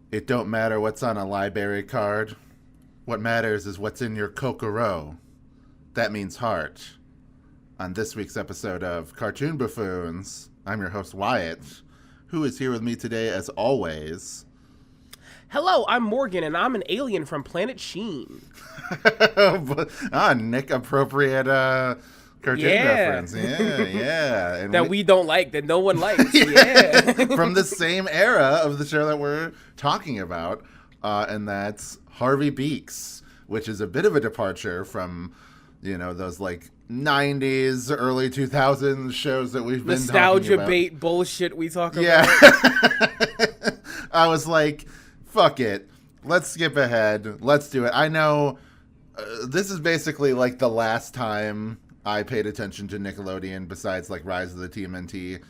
It don't matter what's on a library card. What matters is what's in your kokoro. That means heart. On this week's episode of Cartoon Buffoons, I'm your host Wyatt, who is here with me today as always. Hello, I'm Morgan, and I'm an alien from planet Sheen. Nick appropriate cartoon reference. Yeah. And that we don't like, that no one likes. Yeah. From the same era of the show that we're talking about, and that's Harvey Beaks, which is a bit of a departure from, those like 90s, early 2000s shows that we've been talking about. Nostalgia bait bullshit we talk about. Yeah. I was like, fuck it. Let's skip ahead. Let's do it. I know this is basically like the last time I paid attention to Nickelodeon besides like Rise of the TMNT,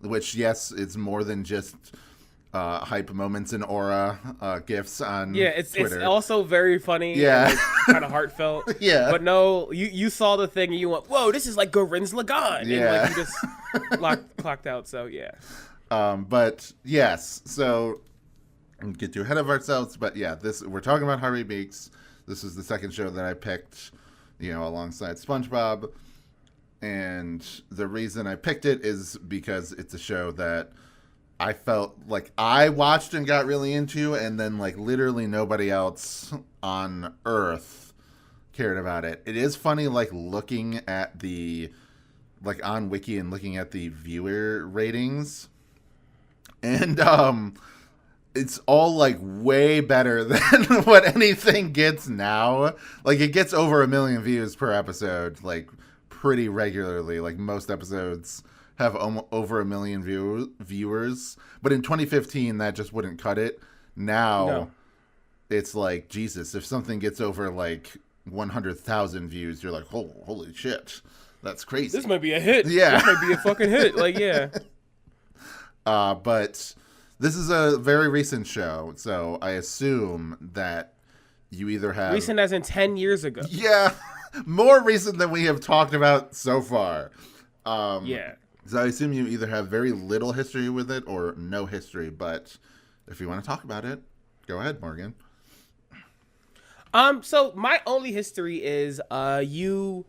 which, yes, it's more than just hype moments and aura gifs on Twitter. It's also very funny. Yeah. Kind of heartfelt. Yeah. But no, you saw the thing and you went, whoa, this is like Gorin's Lagan. Yeah. And like you just clocked out, so yeah. But yes, so get too ahead of ourselves, but yeah, we're talking about Harvey Beaks. This is the second show that I picked, alongside SpongeBob. And the reason I picked it is because it's a show that I felt like I watched and got really into, and then like literally nobody else on Earth cared about it. It is funny, like looking at like on Wiki and looking at the viewer ratings, and it's all like way better than what anything gets now. Like it gets over 1 million views per episode, like pretty regularly. Like most episodes have over 1 million viewers. But in 2015, that just wouldn't cut it. Now, It's like, Jesus, if something gets over like 100,000 views, you're like, oh, holy shit. That's crazy. This might be a hit. Yeah. This might be a fucking hit. Like, yeah. But this is a very recent show, so I assume that you either have... Recent as in 10 years ago. Yeah, more recent than we have talked about so far. Yeah. So I assume you either have very little history with it or no history, but if you want to talk about it, go ahead, Morgan. So my only history is you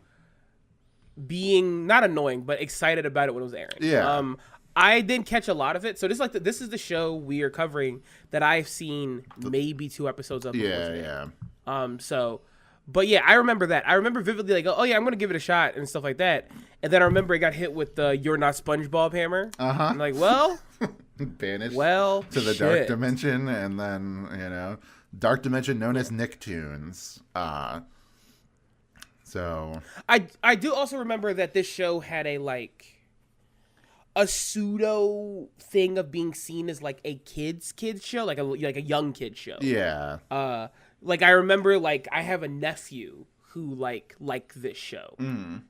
being not annoying, but excited about it when it was airing. Yeah. I didn't catch a lot of it, so this is the show we are covering that I've seen maybe 2 episodes of. Yeah. But yeah, I remember that. I remember vividly, like, oh yeah, I'm gonna give it a shot and stuff like that. And then I remember it got hit with the "You're not SpongeBob" hammer. I'm like, well, banished to the shit. dark dimension, and then dark dimension known as Nicktoons. So I do also remember that this show had a pseudo thing of being seen as like a kids show, like a young kid show. Yeah. Like I remember, like I have a nephew who liked this show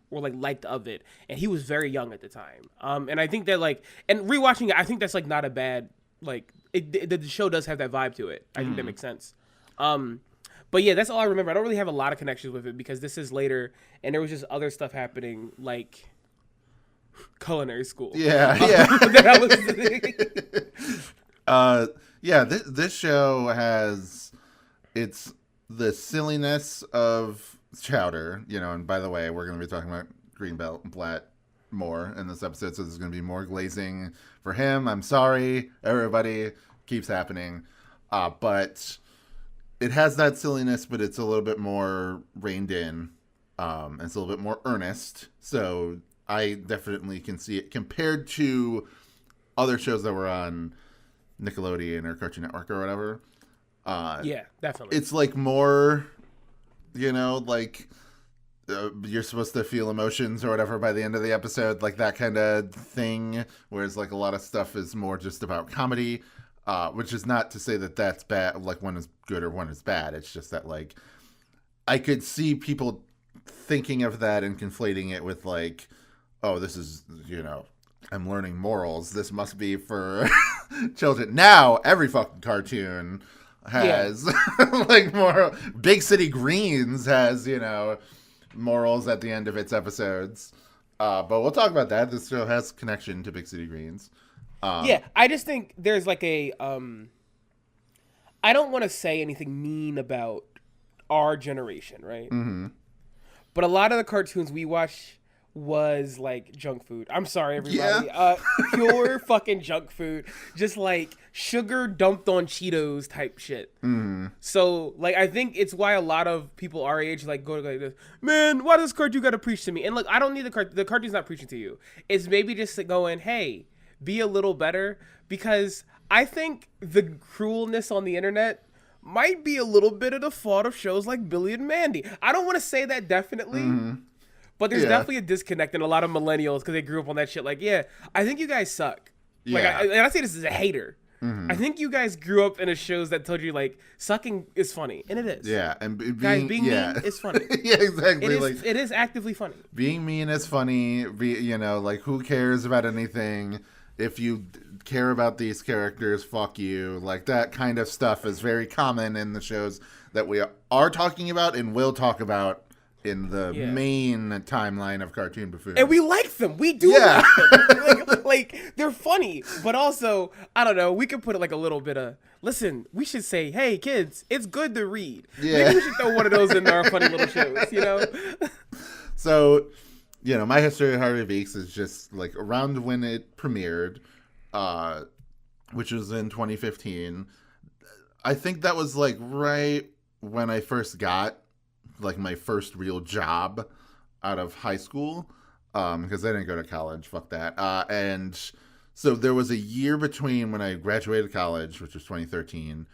or liked of it, and he was very young at the time. And I think that and rewatching it, I think that's not a bad the show does have that vibe to it. I think that makes sense. But yeah, that's all I remember. I don't really have a lot of connections with it because this is later, and there was just other stuff happening like culinary school. Yeah. That was the thing. This show has it's the silliness of Chowder, and by the way, we're going to be talking about Greenblatt more in this episode, so there's going to be more glazing for him. I'm sorry, everybody, keeps happening, but it has that silliness, but it's a little bit more reined in, and it's a little bit more earnest, so I definitely can see it compared to other shows that were on Nickelodeon or Cartoon Network or whatever. Yeah, definitely. It's like more, you're supposed to feel emotions or whatever by the end of the episode, like that kind of thing. Whereas like a lot of stuff is more just about comedy, which is not to say that that's bad. Like one is good or one is bad. It's just that like I could see people thinking of that and conflating it with like, oh, this is, I'm learning morals. This must be for children. Now every fucking cartoon has like more. Big City Greens has morals at the end of its episodes, but we'll talk about that. This show has connection to Big City Greens. I just think there's like a I don't want to say anything mean about our generation, right? Mm-hmm. But a lot of the cartoons we watch was like junk food. I'm sorry, everybody. Yeah. Pure fucking junk food. Just like sugar dumped on Cheetos type shit. Mm. So, like, I think it's why a lot of people our age like go to like this. Man, why does this cartoon gotta preach to me? And look, I don't need the cartoon's not preaching to you. It's maybe just going, hey, be a little better, because I think the cruelness on the internet might be a little bit of the fault of shows like Billy and Mandy. I don't want to say that definitely. Mm-hmm. But there's Yeah. definitely a disconnect in a lot of millennials because they grew up on that shit. Like, yeah, I think you guys suck. Like, Yeah. and I say this as a hater. I think you guys grew up in a shows that told you like sucking is funny, and it is. Yeah, and Guys, being yeah. mean is funny. Yeah, exactly. It is actively funny. Being mean is funny. Like, who cares about anything? If you care about these characters, fuck you. Like, that kind of stuff is very common in the shows that we are talking about and will talk about in the main timeline of Cartoon Buffoons. And we like them. We do like them. like, they're funny. But also, I don't know, we could put it like a little bit of, listen, we should say, hey, kids, it's good to read. Yeah. Maybe we should throw one of those in our funny little shows, you know? So, my history of Harvey Beaks is just like around when it premiered, which was in 2015. I think that was like right when I first got like my first real job out of high school, because I didn't go to college. Fuck that. And so there was a year between when I graduated college, which was 2013,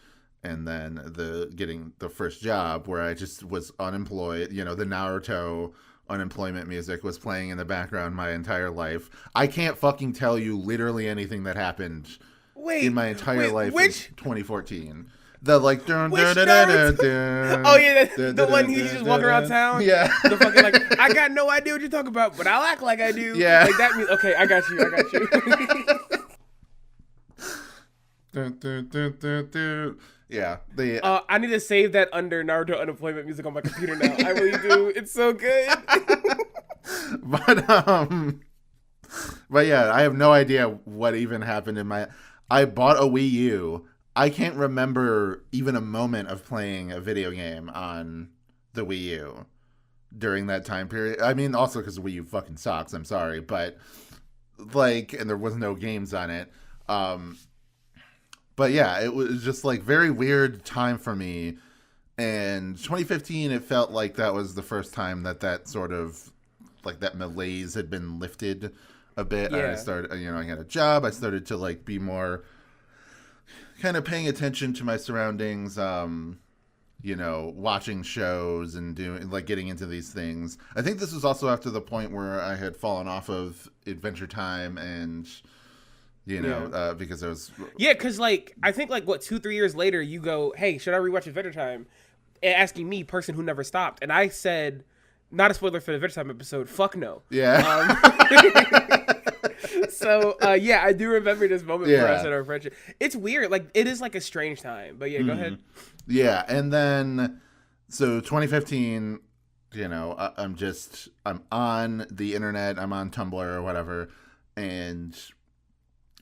and then getting the first job where I just was unemployed. The Naruto unemployment music was playing in the background my entire life. I can't fucking tell you literally anything that happened in my entire life in 2014. The like dun, dun, dun, dun, dun, oh yeah, dun, the dun, one dun, he dun, just dun, walking around dun. town. Yeah. The fucking like, I got no idea what you're talking about, but I'll act like I do. Yeah. Like that means okay, I got you. Dun, dun, dun, dun, dun. Yeah. I need to save that under Naruto unemployment music on my computer now. I really do. It's so good. But yeah, I have no idea what even happened I bought a Wii U. I can't remember even a moment of playing a video game on the Wii U during that time period. I mean, also because the Wii U fucking sucks. I'm sorry, but like, and there was no games on it. But yeah, it was just like very weird time for me. And 2015, it felt like that was the first time that sort of like that malaise had been lifted a bit. Yeah. I started, I had a job. I started to like be more kind of paying attention to my surroundings, watching shows and getting into these things. I think this was also after the point where I had fallen off of Adventure Time and, because I was... Yeah, because, like, I think, like, 2-3 years later, you go, hey, should I rewatch Adventure Time? Asking me, person who never stopped. And I said, not a spoiler for the Adventure Time episode, fuck no. Yeah. So, yeah, I do remember this moment for us in our friendship. It's weird. Like, it is, like, a strange time. But, yeah, go ahead. Yeah, and then, so 2015, I'm on the internet. I'm on Tumblr or whatever. And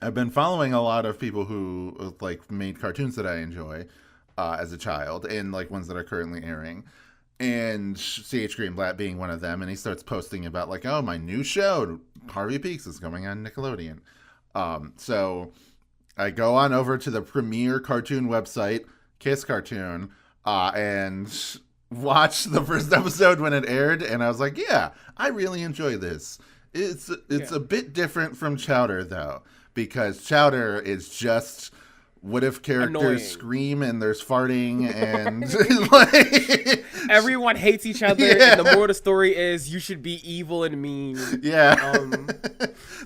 I've been following a lot of people who, like, made cartoons that I enjoy as a child. And, like, ones that are currently airing. And C.H. Greenblatt being one of them, and he starts posting about like, oh, my new show, Harvey Beaks, is coming on Nickelodeon. So I go on over to the premier cartoon website, Kiss Cartoon, and watch the first episode when it aired, and I was like, yeah, I really enjoy this. It's a bit different from Chowder though, because Chowder is just... What if characters annoying. Scream and there's farting and like everyone hates each other, and the moral of the story is you should be evil and mean. Yeah.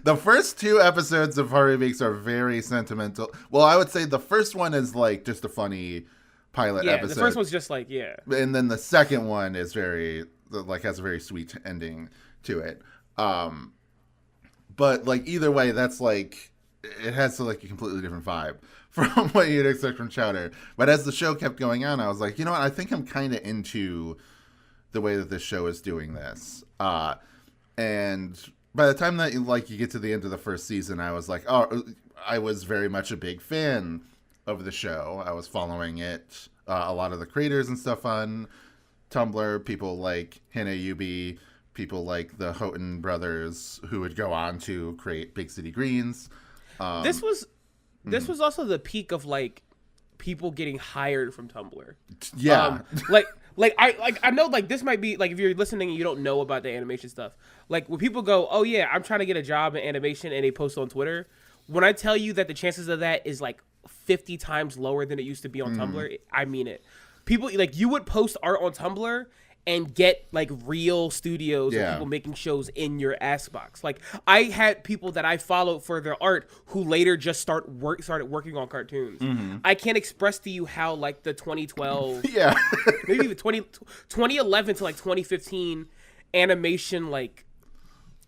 The first 2 episodes of Harvey Beaks are very sentimental. Well, I would say the first one is like just a funny pilot episode. The first one's just like, yeah. And then the second one is has a very sweet ending to it. But like either way, that's like it has like a completely different vibe from what you'd expect from Chowder. But as the show kept going on, I was like, you know what? I think I'm kind of into the way that this show is doing this. And by the time that you get to the end of the first season, I was like, oh, I was very much a big fan of the show. I was following it, a lot of the creators and stuff on Tumblr, people like Hannah Yubi, people like the Houghton brothers, who would go on to create Big City Greens. This was also the peak of like people getting hired from Tumblr. Yeah. I know like this might be like if you're listening and you don't know about the animation stuff. Like when people go, "Oh yeah, I'm trying to get a job in animation," and they post on Twitter, when I tell you that the chances of that is like 50 times lower than it used to be on Tumblr, I mean it. People like you would post art on Tumblr and get like real studios and people making shows in your ass box. Like I had people that I followed for their art who later just started working on cartoons. I can't express to you how like the 2012, maybe even 2011 to like 2015 animation like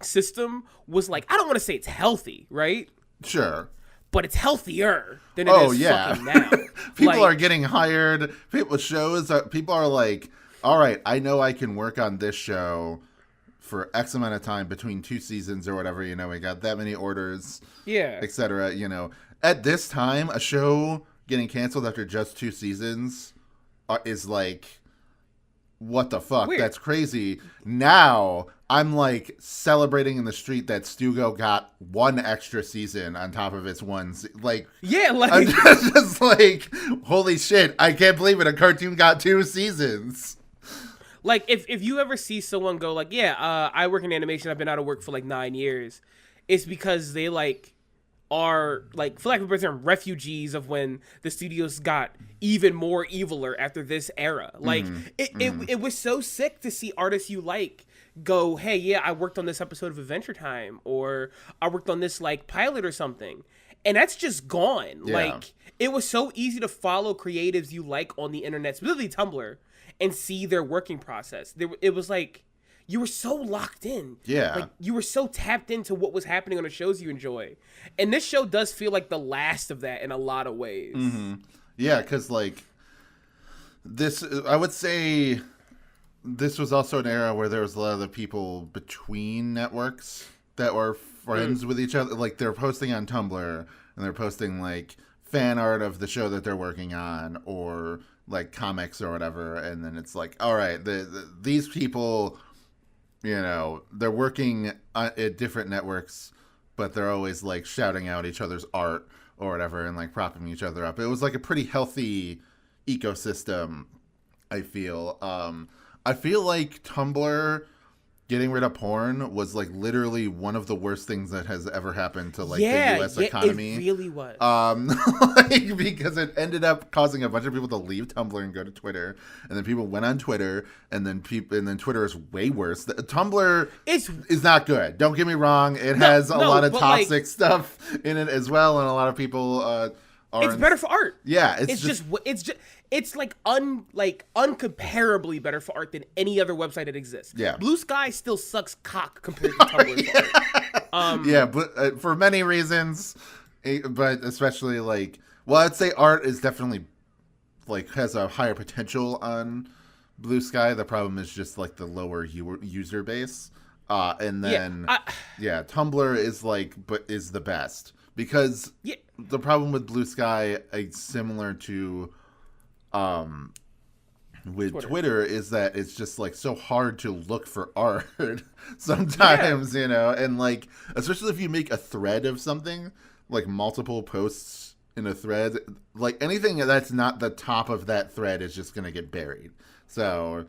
system was like, I don't want to say it's healthy, right? Sure. But it's healthier than it is fucking now. People are getting hired. People are like, all right, I know I can work on this show for X amount of time between 2 seasons or whatever. You know, we got that many orders, etc. You know, at this time, a show getting canceled after just 2 seasons is like, what the fuck? Weird. That's crazy. Now I'm like celebrating in the street that Stugo got 1 extra season on top of its one. I'm just like, holy shit! I can't believe it. A cartoon got 2 seasons. Like if you ever see someone go like, I work in animation. I've been out of work for like 9 years. It's because they like are like, for lack of a better term, refugees of when the studios got even more eviler after this era. Like it was so sick to see artists you like go, hey, yeah, I worked on this episode of Adventure Time, or I worked on this like pilot or something. And that's just gone. Yeah. Like it was so easy to follow creatives you like on the internet, specifically Tumblr, and see their working process. It was like you were so locked in. Yeah. Like you were so tapped into what was happening on the shows you enjoy. And this show does feel like the last of that in a lot of ways. Yeah, because like this, I would say this was also an era where there was a lot of the people between networks that were friends with each other. Like they're posting on Tumblr and they're posting like fan art of the show that they're working on, or like comics or whatever. And then it's like, all right, these people, you know, they're working at different networks, but they're always like shouting out each other's art or whatever and like propping each other up. It was like a pretty healthy ecosystem, I feel. I feel like Tumblr getting rid of porn was like literally one of the worst things that has ever happened to like the U.S. economy. It really was. Like, because it ended up causing a bunch of people to leave Tumblr and go to Twitter, and then people went on Twitter, and then Twitter is way worse. Tumblr is not good. Don't get me wrong; it has a lot of toxic stuff in it as well, and a lot of people. It's better for art. Yeah, it's like uncomparably better for art than any other website that exists. Yeah. Blue Sky still sucks cock compared to Tumblr's art. Yeah, but for many reasons, but especially like, well, I'd say art is definitely like has a higher potential on Blue Sky. The problem is just like the lower user base, and then Tumblr is like, but is the best because the problem with Blue Sky, similar to with Twitter, is that it's just like so hard to look for art sometimes, you know, and like especially if you make a thread of something, like multiple posts in a thread, like anything that's not the top of that thread is just gonna get buried. So,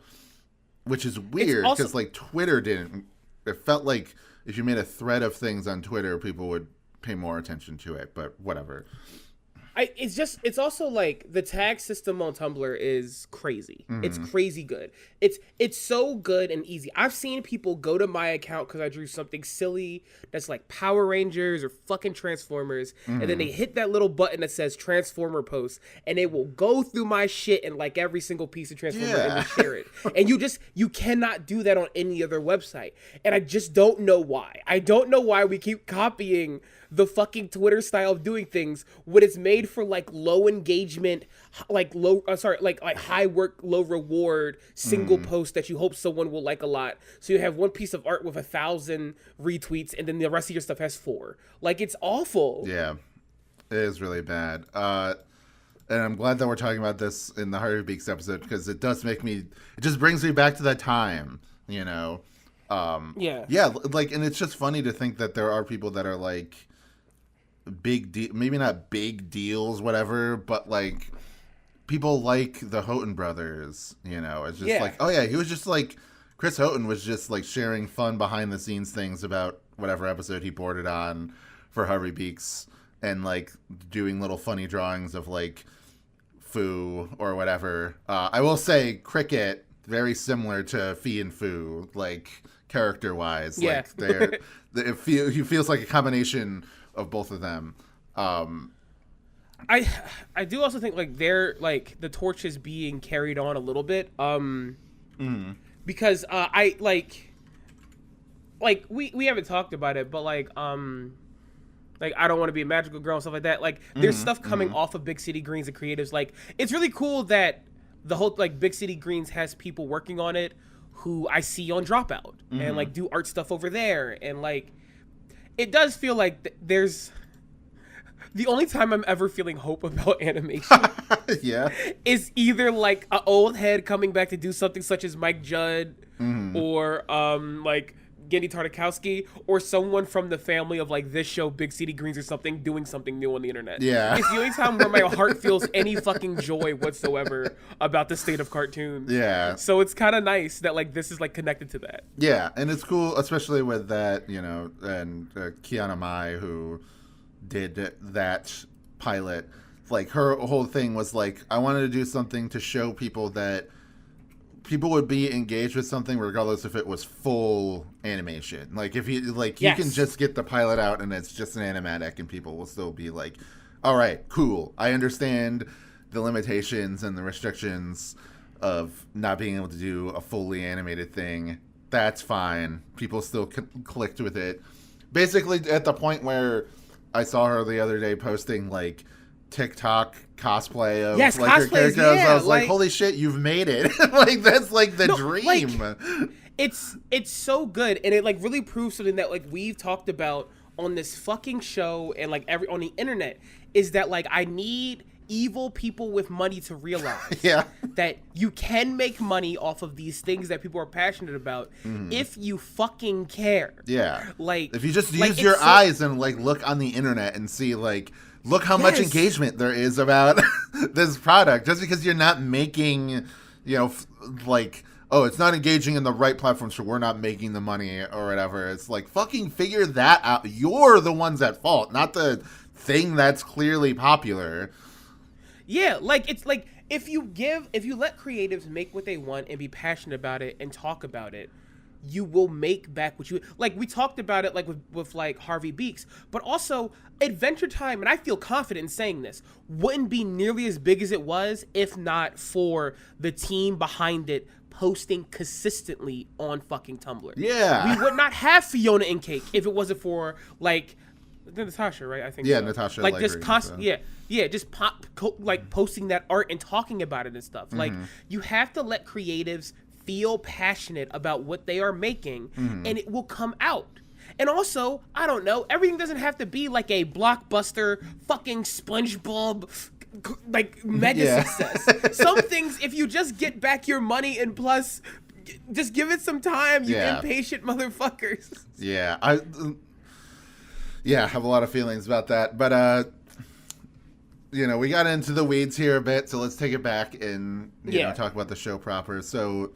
which is weird because like Twitter didn't. It felt like if you made a thread of things on Twitter, people would pay more attention to it, but whatever. It's also like the tag system on Tumblr is crazy. It's crazy good. It's so good and easy. I've seen people go to my account because I drew something silly that's like Power Rangers or fucking Transformers, and then they hit that little button that says Transformer post, and they will go through my shit and like every single piece of Transformer and just share it. And you cannot do that on any other website. And I just don't know why. I don't know why we keep copying the fucking Twitter style of doing things when it's made for like low engagement, like high work, low reward single post that you hope someone will like a lot. So you have one piece of art with 1,000 retweets and then the rest of your stuff has 4. Like it's awful. Yeah, it is really bad. and I'm glad that we're talking about this in the Harvey Beaks episode because it does make me, it just brings me back to that time, you know. Yeah, like, and it's just funny to think that there are people that are like maybe not big deals, whatever, but like people like the Houghton brothers, you know. It's just like, oh yeah, he was just like, Chris Houghton was just like sharing fun behind the scenes things about whatever episode he boarded on for Harvey Beaks, and like doing little funny drawings of like Foo or whatever. I will say Cricket, very similar to Fee and Foo, like character wise. Yeah. Like he feels like a combination of both of them. I do also think like they're like the torch is being carried on a little bit. Because I like we haven't talked about it, but like I don't want to be a magical girl and stuff like that. Like there's stuff coming off of Big City Greens and creatives. Like it's really cool that the whole like Big City Greens has people working on it who I see on Dropout and like do art stuff over there, and like it does feel like there's the only time I'm ever feeling hope about animation is either like an old head coming back to do something such as Mike Judd or like Gendy Tartakovsky, or someone from the family of like this show Big City Greens or something doing something new on the internet. Yeah. It's the only time where my heart feels any fucking joy whatsoever about the state of cartoons. Yeah. So it's kind of nice that like this is like connected to that. Yeah, and it's cool, especially with that, you know, and Kiana Mai, who did that pilot. Like her whole thing was like, I wanted to do something to show people that people would be engaged with something regardless if it was full animation. Like if you like, you can just get the pilot out and it's just an animatic and people will still be like, all right, cool. I understand the limitations and the restrictions of not being able to do a fully animated thing. That's fine. People still clicked with it. Basically at the point where I saw her the other day posting like TikTok cosplay of like her characters. Yeah, I was like, holy shit, you've made it. Like that's like the dream. Like, it's so good, and it like really proves something that like we've talked about on this fucking show and like on the internet, is that like I need evil people with money to realize that you can make money off of these things that people are passionate about if you fucking care. Yeah. Like if you just use your eyes and like look on the internet and see like, look how much engagement there is about this product. Just because you're not making, you know, like, oh, it's not engaging in the right platform, so we're not making the money or whatever. It's like, fucking figure that out. You're the ones at fault, not the thing that's clearly popular. Yeah, like it's like if you let creatives make what they want and be passionate about it and talk about it, you will make back what you like. We talked about it like with like Harvey Beaks, but also Adventure Time, and I feel confident in saying this, wouldn't be nearly as big as it was if not for the team behind it posting consistently on fucking Tumblr. Yeah, we would not have Fiona and Cake if it wasn't for like Natasha, right? I think so. Natasha. Like just constant, just like posting that art and talking about it and stuff. Like you have to let creatives feel passionate about what they are making, and it will come out. And also, I don't know, everything doesn't have to be like a blockbuster fucking SpongeBob like mega success. Some things, if you just get back your money and plus just give it some time, you impatient motherfuckers. Yeah, I have a lot of feelings about that, but you know, we got into the weeds here a bit, so let's take it back and you know, talk about the show proper. So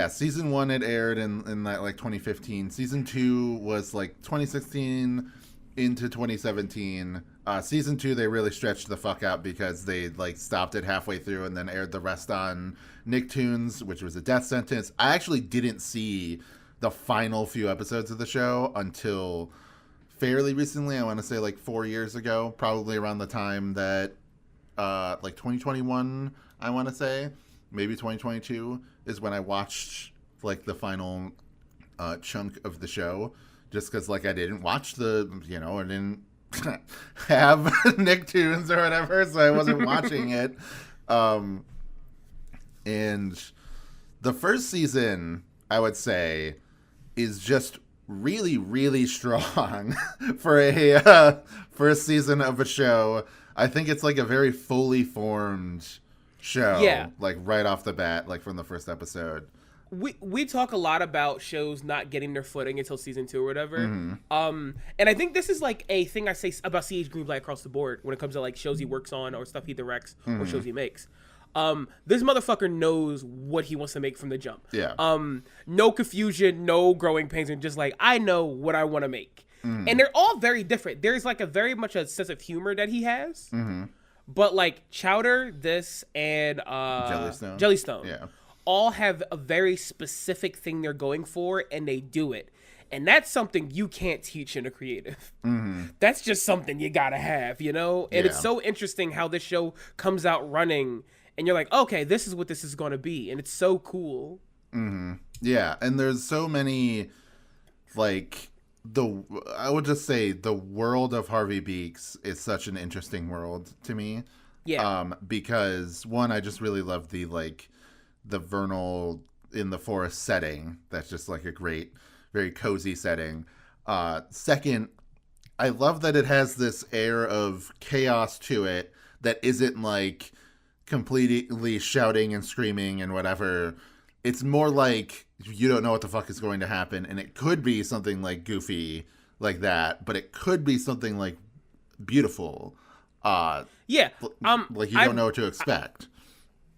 season 1 it aired in that like 2015. Season 2 was like 2016 into 2017. Season 2 they really stretched the fuck out because they like stopped it halfway through and then aired the rest on Nicktoons, which was a death sentence. I actually didn't see the final few episodes of the show until fairly recently. I want to say like 4 years ago, probably around the time that like 2021, I want to say, maybe 2022 is when I watched like the final chunk of the show, just because like I didn't watch the, you know, I didn't have Nicktoons or whatever, so I wasn't watching it. And the first season, I would say, is just really, really strong for a first season of a show. I think it's like a very fully formed show. Yeah. Like right off the bat, like from the first episode. We talk a lot about shows not getting their footing until season 2 or whatever. Mm-hmm. And I think this is like a thing I say about C.H. Greenblatt across the board when it comes to like shows he works on or stuff he directs or shows he makes. This motherfucker knows what he wants to make from the jump. Yeah. No confusion, no growing pains, and just like, I know what I want to make. And they're all very different. There's like a very much a sense of humor that he has. But like Chowder, this, and Jellystone. Yeah. All have a very specific thing they're going for, and they do it. And that's something you can't teach in a creative. That's just something you gotta have, you know? And it's so interesting how this show comes out running, and you're like, okay, this is what this is going to be. And it's so cool. Yeah, and there's so many, like, I would just say the world of Harvey Beaks is such an interesting world to me. Yeah. Because, one, I just really love the vernal in the forest setting. That's just like a great, very cozy setting. Second, I love that it has this air of chaos to it that isn't like completely shouting and screaming and whatever. It's more like you don't know what the fuck is going to happen, and it could be something like goofy like that, but it could be something like beautiful. Like you don't know what to expect.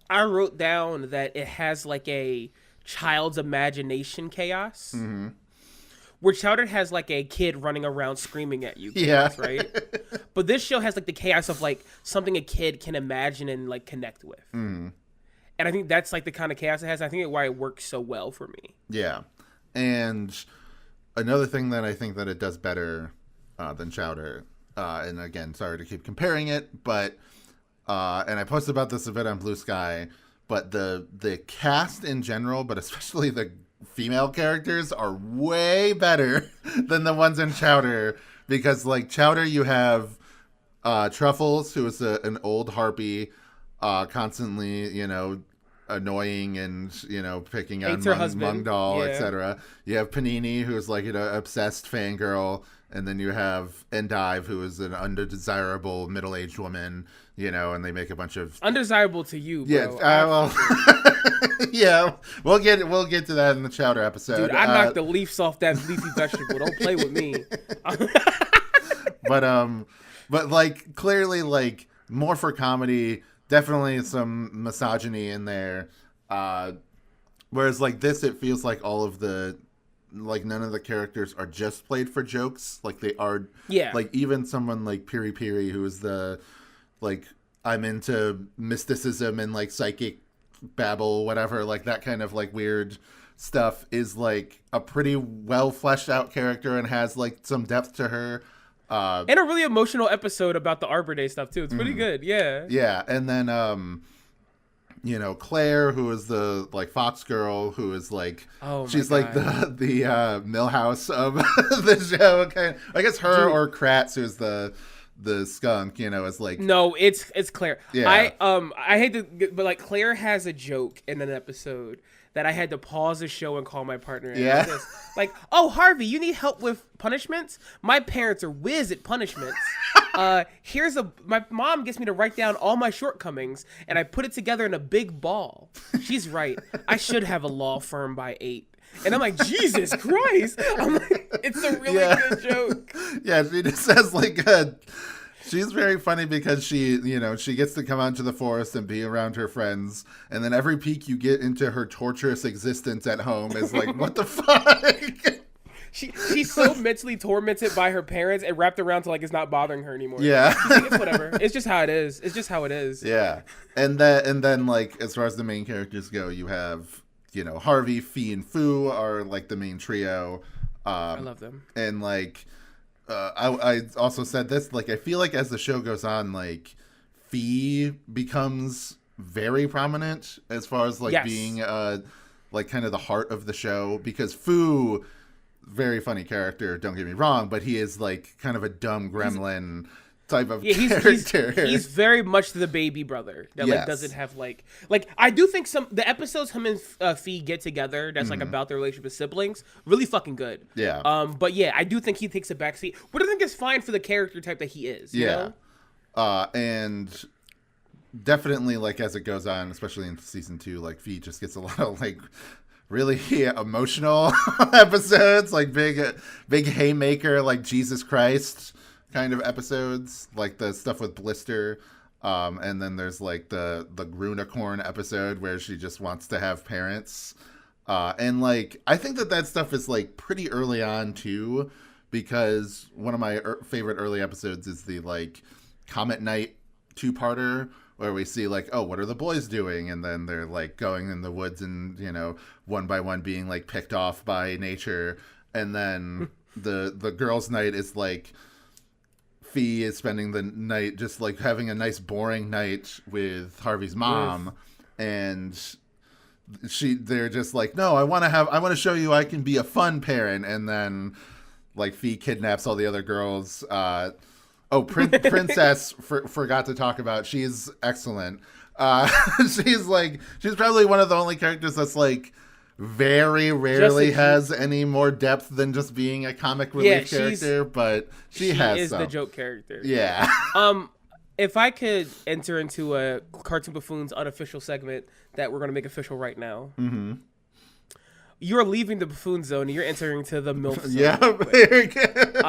I wrote down that it has like a child's imagination chaos. Where Chowder has like a kid running around screaming at you. Chaos, right? But this show has like the chaos of like something a kid can imagine and like connect with. And I think that's like the kind of chaos it has. I think why it works so well for me. Yeah. And another thing that I think that it does better than Chowder, and again, sorry to keep comparing it, but and I posted about this a bit on Blue Sky, but the cast in general, but especially the female characters, are way better than the ones in Chowder, because like Chowder, you have Truffles, who is an old harpy, constantly, you know, annoying and, you know, picking on Mung Doll, etc. You have Panini, who's like, you know, obsessed fangirl, and then you have Endive, who is an undesirable middle-aged woman, you know, and they make a bunch of undesirable to you, bro. Yeah, well, yeah, we'll get to that in the Chowder episode. Dude, I knocked the leaves off that leafy vegetable. Don't play with me. But like clearly, like more for comedy. Definitely some misogyny in there. Whereas like this, it feels like all of the, like none of the characters are just played for jokes. Like they are, like even someone like Piri Piri, who is the, like, I'm into mysticism and like psychic babble, whatever, like that kind of like weird stuff, is like a pretty well fleshed out character and has like some depth to her. And a really emotional episode about the Arbor Day stuff too. It's pretty good. Yeah, and then you know, Claire, who is the like Fox girl, who is like, she's like the Millhouse of the show. Okay, I guess her. Dude. Or Kratz, who's the skunk, you know, is like, no, it's Claire. Yeah. I hate to, but like Claire has a joke in an episode that I had to pause the show and call my partner. And like, oh, Harvey, you need help with punishments? My parents are whiz at punishments. My mom gets me to write down all my shortcomings, and I put it together in a big ball. She's right. I should have a law firm by 8. And I'm like, Jesus Christ. I'm like, it's a really good joke. Yeah, she just says like she's very funny because she, you know, she gets to come out into the forest and be around her friends, and then every peek you get into her torturous existence at home is like, what the fuck? She's so mentally tormented by her parents and wrapped around to like it's not bothering her anymore. Yeah. She's like, it's whatever. It's just how it is. It's just how it is. Yeah. And then like as far as the main characters go, you have, you know, Harvey, Fee, and Fu are like the main trio. I love them. And like I also said this, like I feel like as the show goes on, like Fee becomes very prominent as far as like being like kind of the heart of the show, because Fu, very funny character, don't get me wrong, but he is like kind of a dumb gremlin type of character. He's very much the baby brother that like doesn't have like I do think the episodes him and Fee get together that's like about their relationship with siblings really fucking good. Yeah. But yeah, I do think he takes a backseat, but I think it's fine for the character type that he is. You know? And definitely, like, as it goes on, especially in season 2, like, Fee just gets a lot of, like, really emotional episodes, like big haymaker, like Jesus Christ kind of episodes, like the stuff with Blister. And then there's like the Grunicorn episode where she just wants to have parents. And like, I think that stuff is like pretty early on too, because one of my favorite early episodes is the like Comet Night 2-parter, where we see like, oh, what are the boys doing? And then they're like going in the woods and, you know, one by one being like picked off by nature. And then the girls' night is like, Fee is spending the night just like having a nice boring night with Harvey's mom. And they're just like, no, I want to show you I can be a fun parent. And then like Fee kidnaps all the other girls. Princess forgot to talk about. She's excellent. She's probably one of the only characters that's like very rarely has any more depth than just being a comic relief character, but she is the joke character. Yeah. If I could enter into a Cartoon Buffoons unofficial segment that we're going to make official right now. Mm-hmm. You're leaving the Buffoon zone and you're entering into the MILF zone. Yeah, very good.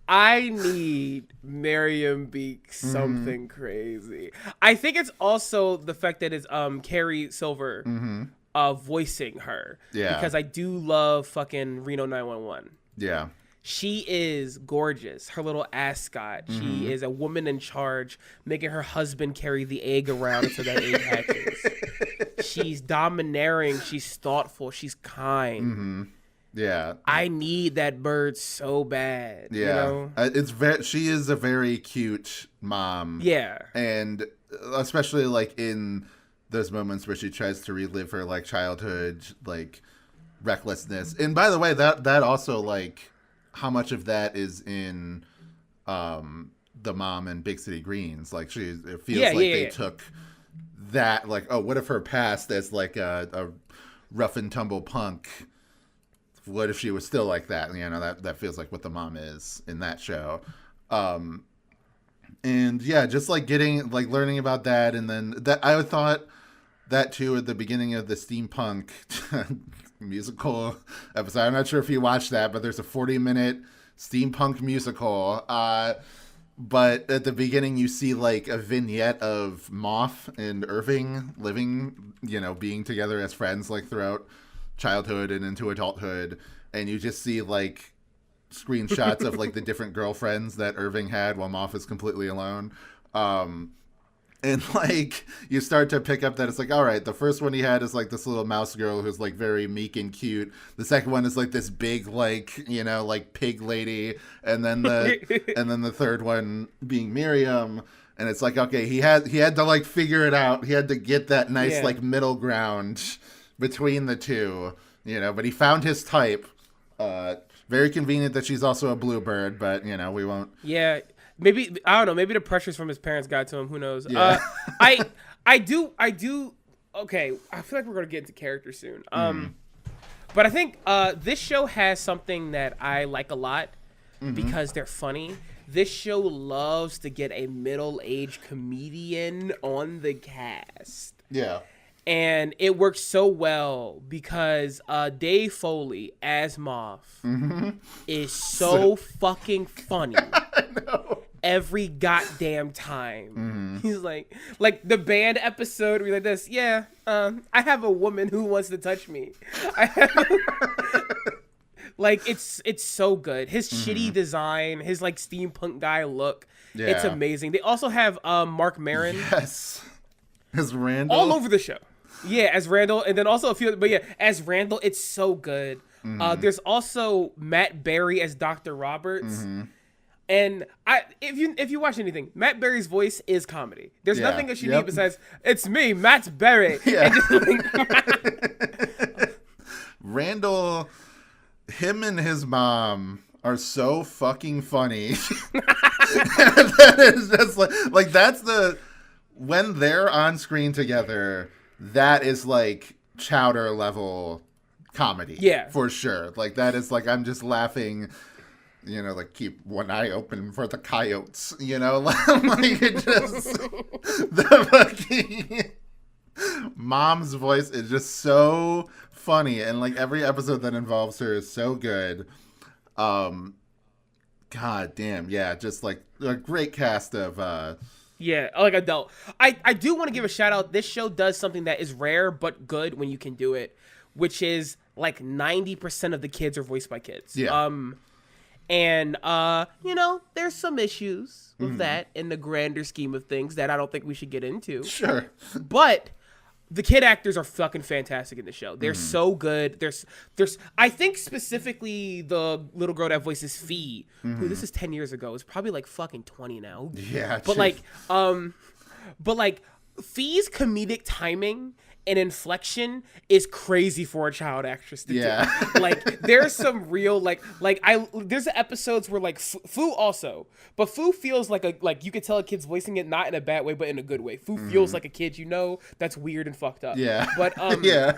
I need Miriam Beaks something crazy. I think it's also the fact that it's Carrie Silver voicing her. Yeah. Because I do love fucking Reno 911. Yeah. She is gorgeous. Her little ascot. She is a woman in charge, making her husband carry the egg around until that egg hatches. She's domineering. She's thoughtful. She's kind. Yeah, I need that bird so bad. Yeah, you know? She is a very cute mom. Yeah, and especially like in those moments where she tries to relive her like childhood, like recklessness. And by the way, that also like how much of that is in the mom in Big City Greens. Like it feels they took that, like, oh, what if her past as like a rough and tumble punk. What if she was still like that? You know, that feels like what the mom is in that show. And yeah, just like learning about that. And then that I thought that too at the beginning of the steampunk musical episode. I'm not sure if you watched that, but there's a 40-minute steampunk musical. But at the beginning you see like a vignette of Moth and Irving living, you know, being together as friends like throughout childhood and into adulthood, and you just see like screenshots of like the different girlfriends that Irving had while Moth is completely alone. And like you start to pick up that it's like, all right, the first one he had is like this little mouse girl who's like very meek and cute. The second one is like this big, like, you know, like pig lady, and then the third one being Miriam. And it's like, okay, he had to like figure it out. He had to get that nice like middle ground between the two, you know, but he found his type. Very convenient that she's also a bluebird, but, you know, we won't. Yeah, maybe, I don't know, maybe the pressures from his parents got to him, who knows. Yeah. I do, okay, I feel like we're going to get into character soon. But I think this show has something that I like a lot because they're funny. This show loves to get a middle-aged comedian on the cast. Yeah. And it works so well because Dave Foley as Moth is so fucking funny. I know. Every goddamn time. He's like the band episode where you're like this, yeah, I have a woman who wants to touch me. Like it's so good. His shitty design, his like steampunk guy look, it's amazing. They also have Mark Maron. Yes. As Randall. All over the show. Yeah, as Randall, and then also a few, but yeah, as Randall, it's so good. There's also Matt Berry as Dr. Roberts. And if you watch anything, Matt Berry's voice is comedy. There's nothing that you need besides, it's me, Matt Berry. Yeah. Randall, him and his mom are so fucking funny. That is just like that's when they're on screen together, that is like Chowder level comedy. Yeah. For sure. Like that is like, I'm just laughing like keep one eye open for the coyotes, like it just the fucking mom's voice is just so funny, and like every episode that involves her is so good. God damn, yeah, just like a great cast of Yeah, like adult. I do want to give a shout out. This show does something that is rare but good when you can do it, which is like 90% of the kids are voiced by kids. Yeah. And there's some issues with that in the grander scheme of things that I don't think we should get into. Sure. But the kid actors are fucking fantastic in the show. They're so good. There's I think specifically the little girl that voices Fee, who this is 10 years ago, is probably like fucking 20 now. Yeah. But like Fee's comedic timing and inflection is crazy for a child actress to do. Like there's some real there's episodes where like Fu also, but Fu feels like you could tell a kid's voicing it not in a bad way but in a good way. Fu feels like a kid, that's weird and fucked up. Yeah. But yeah.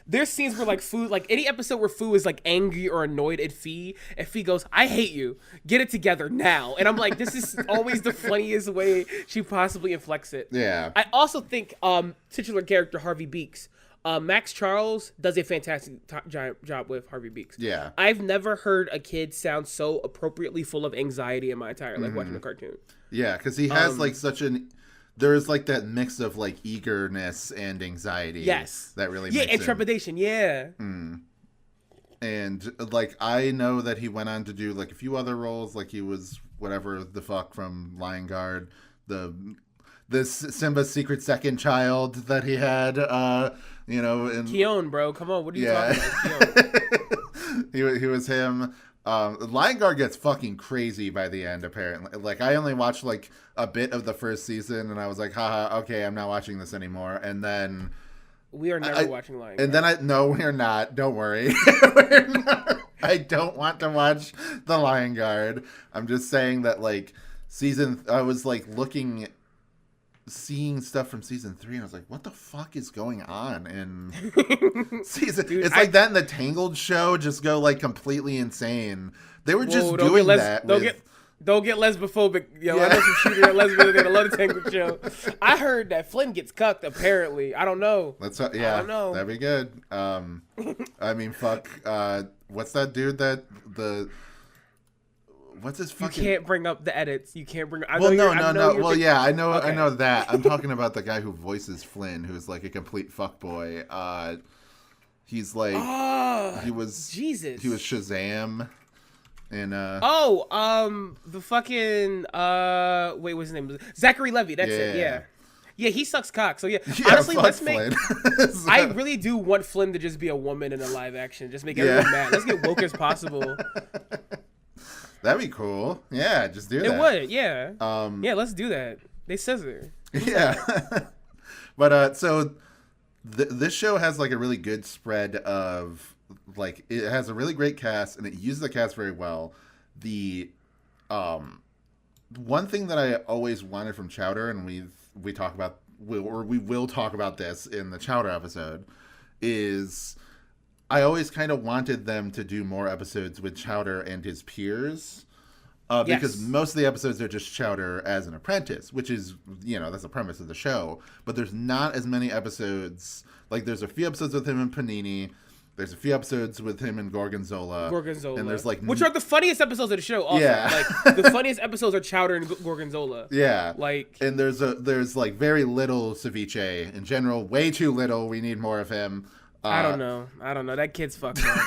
There's scenes where like Fu, like any episode where Fu is like angry or annoyed at Fee, and Fee goes, "I hate you. Get it together now." And I'm like, this is always the funniest way she possibly inflects it. Yeah. I also think titular character Harvey Beaks, Max Charles does a fantastic job with Harvey Beaks. Yeah. I've never heard a kid sound so appropriately full of anxiety in my entire life watching a cartoon. Yeah, because he has like there's like that mix of like eagerness and anxiety. Yes. That really and makes trepidation. Yeah. And like I know that he went on to do like a few other roles, like he was whatever the fuck from Lion Guard, this Simba's secret second child that he had, and Keone, bro, come on, what are you talking about? Keone. he was him. Lion Guard gets fucking crazy by the end, apparently. Like, I only watched, like, a bit of the first season, and I was like, haha, okay, I'm not watching this anymore. And then... We are never watching Lion Guard. And then no, we're not. Don't worry. We're not. I don't want to watch the Lion Guard. I'm just saying that, like, I was, like, seeing stuff from season 3, and I was like, what the fuck is going on in season? Dude, it's like that in the Tangled show, just go like completely insane. They were just doing that. Don't get lesbophobic. I know some shooter lesbians that love the Tangled show. I heard that Flynn gets cucked, apparently. I don't know. I don't know. That'd be good. I mean, fuck. What's that dude what's his fucking... You can't bring up the edits. You can't bring... no. Well, yeah, I know. Okay. I know that. I'm talking about the guy who voices Flynn, who's like a complete fuckboy. He's like... he was... Jesus. He was Shazam. And, the fucking... wait, what's his name? Zachary Levi. That's it. Yeah. Yeah, he sucks cock. So, yeah. Honestly, let's make... I really do want Flynn to just be a woman in a live action. Just make everyone mad. Let's get woke as possible. That'd be cool. Yeah, just do that. It would, yeah. Yeah, let's do that. They scissor. Yeah. But so this show has like a really good spread of like it has a really great cast and it uses the cast very well. The one thing that I always wanted from Chowder, and we will talk about this in the Chowder episode, is I always kind of wanted them to do more episodes with Chowder and his peers. Because most of the episodes are just Chowder as an apprentice, which is, that's the premise of the show. But there's not as many episodes. Like, there's a few episodes with him and Panini. There's a few episodes with him and Gorgonzola. And there's like... Which are the funniest episodes of the show, also. Yeah. Like, the funniest episodes are Chowder and Gorgonzola. Yeah. Like... And there's like very little Ceviche. In general, way too little. We need more of him. I don't know. That kid's fucked up.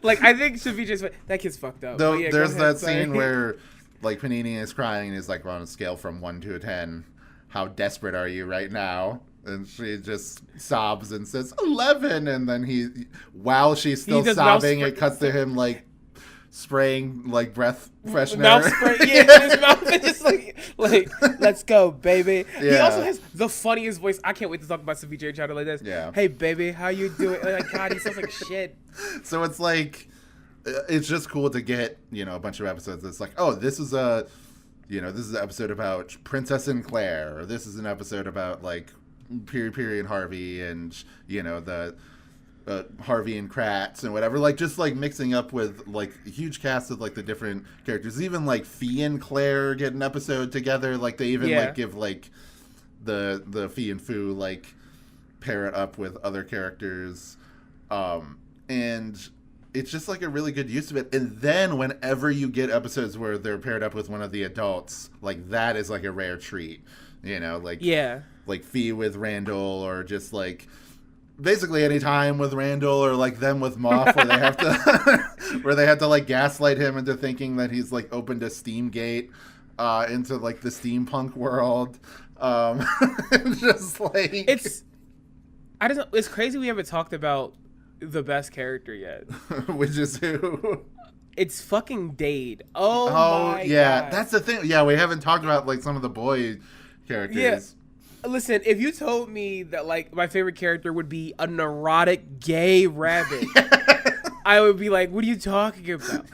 Like, I think Ceviche's... That kid's fucked up. Though, there's that scene where, like, Panini is crying and he's like, on a scale from 1 to 10, how desperate are you right now? And she just sobs and says 11, and then while she's still sobbing, it cuts to him like spraying like breath freshener. Mouth spray, yeah, his mouth is just like let's go, baby. Yeah. He also has the funniest voice. I can't wait to talk about Ceviche Chowder like this. Yeah. Hey, baby, how you doing? Like, God, he sounds like shit. So it's like, it's just cool to get a bunch of episodes. It's like, oh, this is an episode about Princess and Claire, or this is an episode about like. Period Harvey and the Harvey and Kratz and whatever, like just like mixing up with like a huge cast of like the different characters. Even like Fee and Claire get an episode together. Like they even like give like the Fee and Foo like pair it up with other characters, and it's just like a really good use of it. And then whenever you get episodes where they're paired up with one of the adults, like that is like a rare treat, you know, like like Fee with Randall, or just like basically any time with Randall, or like them with Moff, where they have to where they have to like gaslight him into thinking that he's like opened a Steamgate into like the steampunk world. Just like it's crazy we haven't talked about the best character yet. Which is who? It's fucking Dade. Oh my God. That's the thing. Yeah, we haven't talked about like some of the boy characters. Yeah. Listen, if you told me that like my favorite character would be a neurotic gay rabbit, I would be like, "What are you talking about,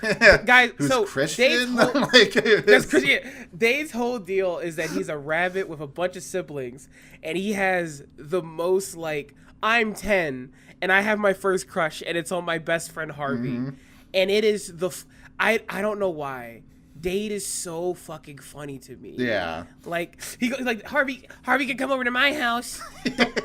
guys?" Who's so Christian? That's Christian. Dade's whole deal is that he's a rabbit with a bunch of siblings, and he has the most like, I'm 10 and I have my first crush, and it's on my best friend Harvey, and it is I don't know why. Dade is so fucking funny to me. Yeah. Like he goes like, Harvey can come over to my house.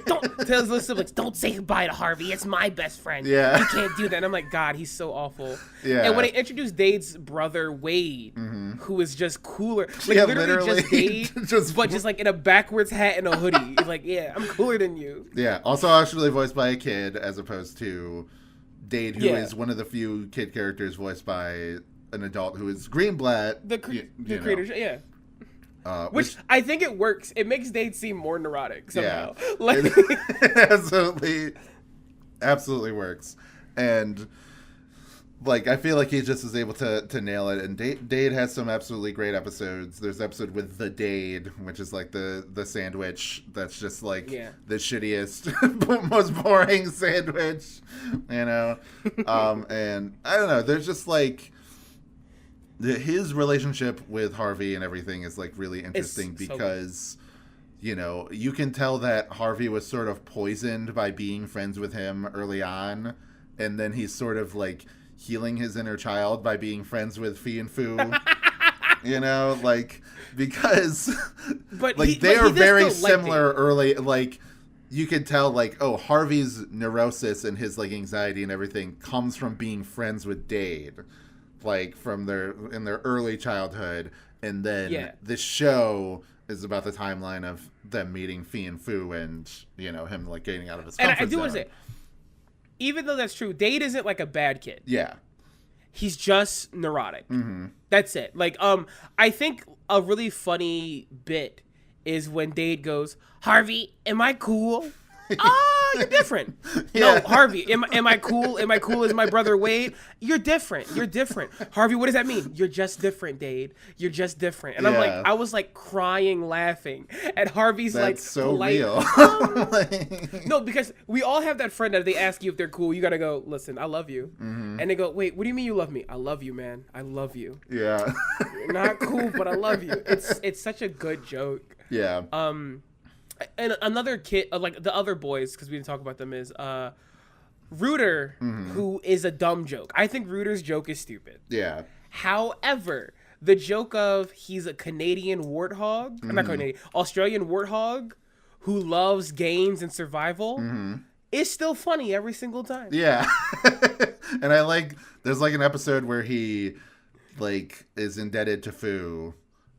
Don't tell his little siblings, don't say goodbye to Harvey. It's my best friend. Yeah. You can't do that. And I'm like, God, he's so awful. Yeah. And when they introduced Dade's brother Wade, who is just cooler, like literally just Dade, but just like in a backwards hat and a hoodie. He's like, yeah, I'm cooler than you. Yeah. Also actually voiced by a kid, as opposed to Dade, who is one of the few kid characters voiced by an adult who is Greenblatt. The creator, yeah. Which I think it works. It makes Dade seem more neurotic somehow. Yeah. Like it absolutely works. And like I feel like he just is able to nail it. And Dade has some absolutely great episodes. There's an episode with the Dade, which is like the sandwich that's just like the shittiest, most boring sandwich, you know. And I don't know. There's just like his relationship with Harvey and everything is like really interesting because, you know, you can tell that Harvey was sort of poisoned by being friends with him early on, and then he's sort of like healing his inner child by being friends with Fee and Foo. You know, like because they are very similar early. Like you could tell, like, oh, Harvey's neurosis and his like anxiety and everything comes from being friends with Dade. Like from in their early childhood, and then the show is about the timeline of them meeting Fee and Foo, and you know him like getting out of his comfort zone. And I do want to say, even though that's true, Dade isn't like a bad kid. Yeah, he's just neurotic. That's it. Like I think a really funny bit is when Dade goes, "Harvey, am I cool?" You're different. No, Harvey, am I cool? Am I cool as my brother Wade? You're different. Harvey, what does that mean? You're just different, Dade. You're just different. And I'm like, I was like crying laughing at Harvey's like so polite, real. No, because we all have that friend that they ask you if they're cool. You gotta go, listen, I love you. And they go, wait, what do you mean you love me? I love you, man. I love you. Yeah. You're not cool, but I love you. It's such a good joke. Yeah. And another kid, like the other boys, because we didn't talk about them, is Rooter, who is a dumb joke. I think Rooter's joke is stupid. Yeah. However, the joke of he's a Canadian warthog, not Canadian, Australian warthog who loves games and survival is still funny every single time. Yeah. And I like, there's like an episode where he like is indebted to Foo.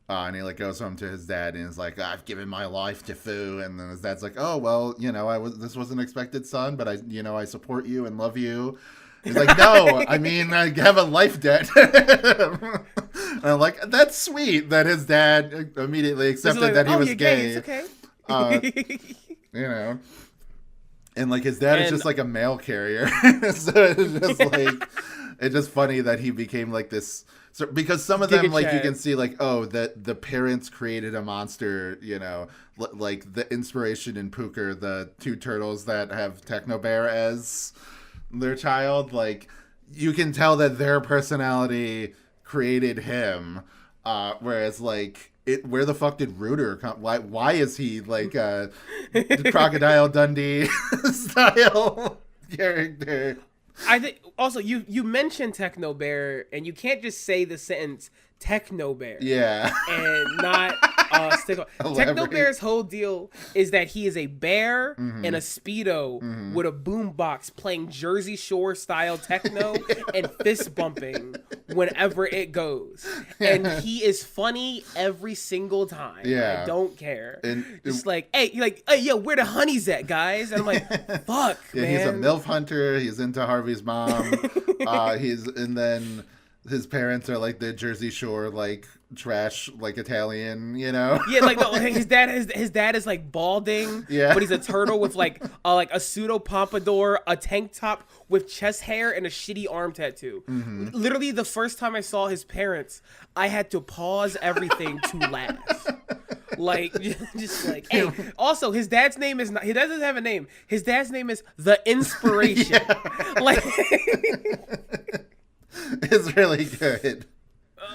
And he like goes home to his dad and is like, I've given my life to Foo. And then his dad's like, oh, well, you know, this was an expected son, but I support you and love you. He's like, no, I mean, I have a life debt. And I'm like, that's sweet that his dad immediately accepted that he was gay. It's okay. You know, and like his dad is just like a mail carrier. So it's just like, it's just funny that he became like this. So, because some of them, like, you can see, like, oh, that the parents created a monster, you know, like the inspiration in Pooker, the two turtles that have Techno Bear as their child, like, you can tell that their personality created him, whereas, like, where the fuck did Rooter come? Why is he, like, Crocodile Dundee style? character. I think also you mentioned Techno Bear, and you can't just say the sentence Techno Bear. Yeah. And not stick on. Techno Bear's whole deal is that he is a bear in a Speedo with a boombox playing Jersey Shore style techno and fist bumping whenever it goes. And he is funny every single time. Yeah. I don't care. And it's like, hey, yo, where the honeys at, guys? And I'm like, fuck, man. He's a MILF hunter. He's into Harvey's mom. And then his parents are like the Jersey Shore, like trash, like Italian, you know? Yeah, like his dad is like balding, but he's a turtle with like a pseudo pompadour, a tank top with chest hair, and a shitty arm tattoo. Literally, the first time I saw his parents, I had to pause everything to laugh. Like, just like, hey. Also, his dad's name is not. He doesn't have a name. His dad's name is The Inspiration. Like. It's really good.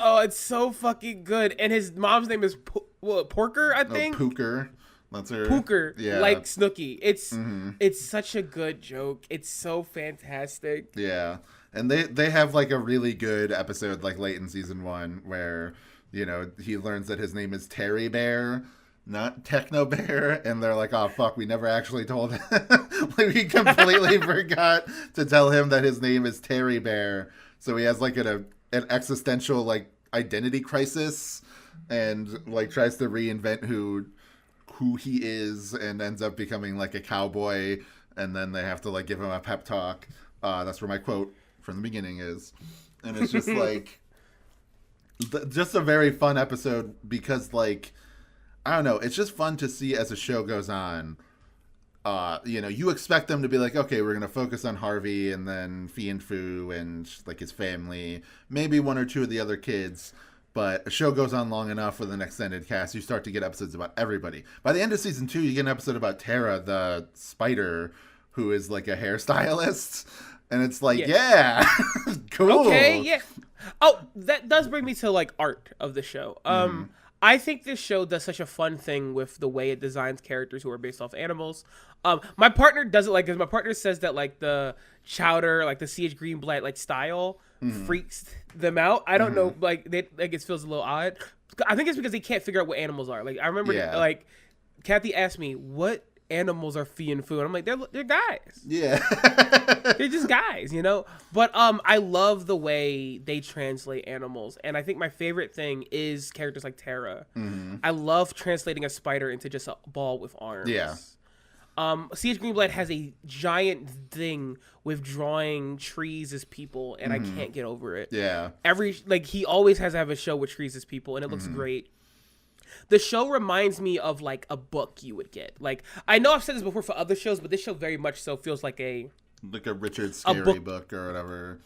Oh, it's so fucking good. And his mom's name is Porker, I think. Pooker. That's her. Pooker, yeah. like Snooki. It's such a good joke. It's so fantastic. Yeah. And they have like a really good episode like late in season 1 where, you know, he learns that his name is Terry Bear, not Techno Bear, and they're like, oh fuck, we never actually told him. Like, we completely forgot to tell him that his name is Terry Bear. So he has like an existential like identity crisis, and like tries to reinvent who he is, and ends up becoming like a cowboy. And then they have to like give him a pep talk. That's where my quote from the beginning is, and it's just like just a very fun episode because like I don't know, it's just fun to see as the show goes on. You know, you expect them to be like, okay, we're going to focus on Harvey and then Fee and Foo and like his family, maybe one or two of the other kids. But a show goes on long enough with an extended cast, you start to get episodes about everybody. By the end of season 2, you get an episode about Tara, the spider, who is like a hairstylist. And it's like, yeah, cool. Okay, yeah. Oh, that does bring me to like art of the show. I think this show does such a fun thing with the way it designs characters who are based off animals. My partner doesn't like, because my partner says that like the Chowder, like the C.H. Greenblatt like style freaks them out. I don't know, like it feels a little odd. I think it's because they can't figure out what animals are. Like I remember, like Kathy asked me what animals are Fee and Foo, and I'm like, they're guys. Yeah, they're just guys, you know. But I love the way they translate animals, and I think my favorite thing is characters like Tara. I love translating a spider into just a ball with arms. Yeah. C.H. Greenblatt has a giant thing with drawing trees as people, and I can't get over it. Yeah. He always has to have a show with trees as people, and it looks great. The show reminds me of like a book you would get. Like, I know I've said this before for other shows, but this show very much so feels like a Richard Scarry book or whatever.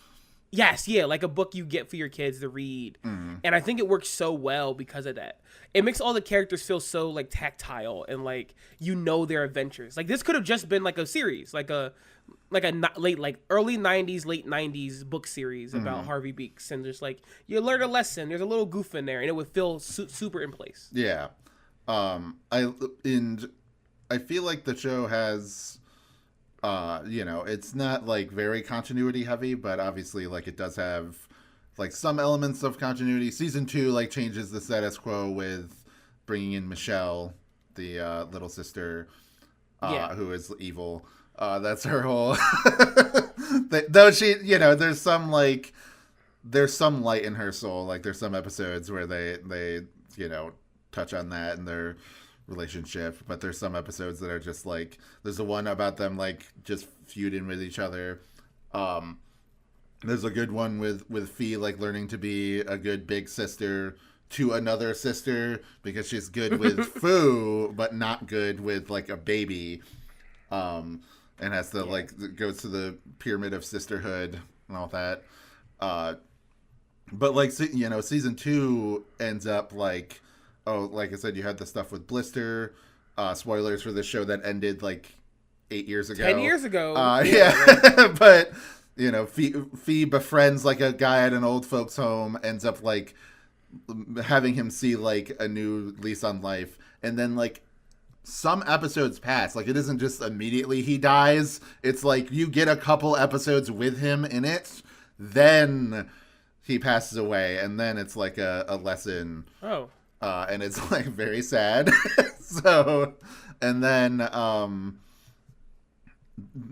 Yes, yeah, like a book you get for your kids to read. And I think it works so well because of that. It makes all the characters feel so like tactile and like you know their adventures. Like this could have just been like a series, like a early 90s, late 90s book series about Harvey Beaks, and just like you learn a lesson, there's a little goof in there, and it would feel super in place. Yeah. I feel like the show has you know, it's not like very continuity heavy, but obviously like it does have like some elements of continuity. Season 2 like changes the status quo with bringing in Michelle, the little sister, who is evil. That's her whole. Though she, you know, there's some light in her soul. Like there's some episodes where they you know touch on that in their relationship, but there's some episodes that are just like, there's the one about them like just feuding with each other. There's a good one with Fee like learning to be a good big sister to another sister because she's good with Foo but not good with like a baby, and has to like goes to the pyramid of sisterhood and all that. But like, you know, season 2 ends up like, oh, like I said, you had the stuff with Blister. Spoilers for the show that ended like 8 years ago. 10 years ago. Yeah. But, you know, Fee befriends like a guy at an old folks home, ends up like having him see like a new lease on life. And then like some episodes pass. Like, it isn't just immediately he dies. It's like you get a couple episodes with him in it, then he passes away, and then it's like a lesson. Oh. And it's like very sad. So, and then,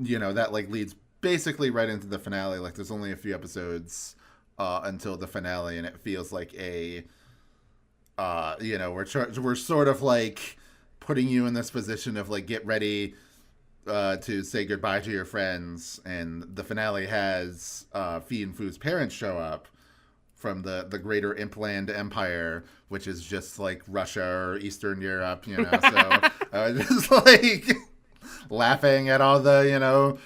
you know, that like leads basically right into the finale. Like, there's only a few episodes until the finale, and it feels like a, you know, we're sort of like putting you in this position of like, get ready to say goodbye to your friends. And the finale has Fee and Foo's parents show up from the greater Impland Empire, which is just like Russia or Eastern Europe, you know. So I was just like laughing at all the, you know,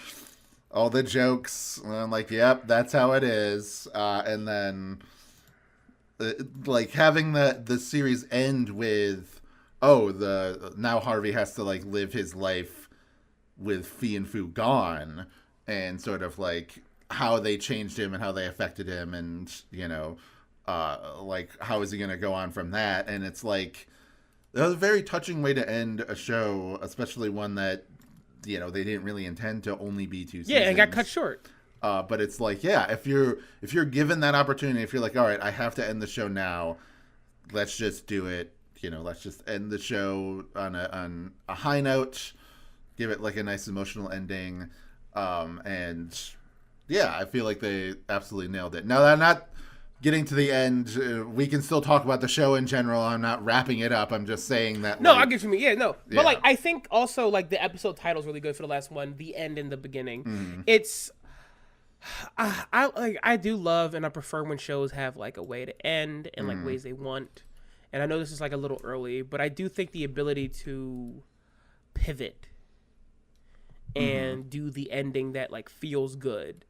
all the jokes. And I'm like, yep, that's how it is. And then like having the series end with, now Harvey has to like live his life with Fee and Foo gone, and sort of like how they changed him and how they affected him, and, you know, like how is he going to go on from that? And it's like, that was a very touching way to end a show, especially one that, you know, they didn't really intend to only be 2 seasons. Yeah, and got cut short. But it's like, yeah, if you're given that opportunity, if you're like, all right, I have to end the show now, let's just do it. You know, let's just end the show on a high note, give it like a nice emotional ending, and yeah, I feel like they absolutely nailed it. Now that I'm not getting to the end, we can still talk about the show in general. I'm not wrapping it up. I'm just saying that. No, like, I get you mean. Yeah, no. Yeah. But like, I think also like the episode title is really good for the last one, the end and the beginning. Mm-hmm. It's I do love and I prefer when shows have like a way to end and like ways they want. And I know this is like a little early, but I do think the ability to pivot and do the ending that like feels good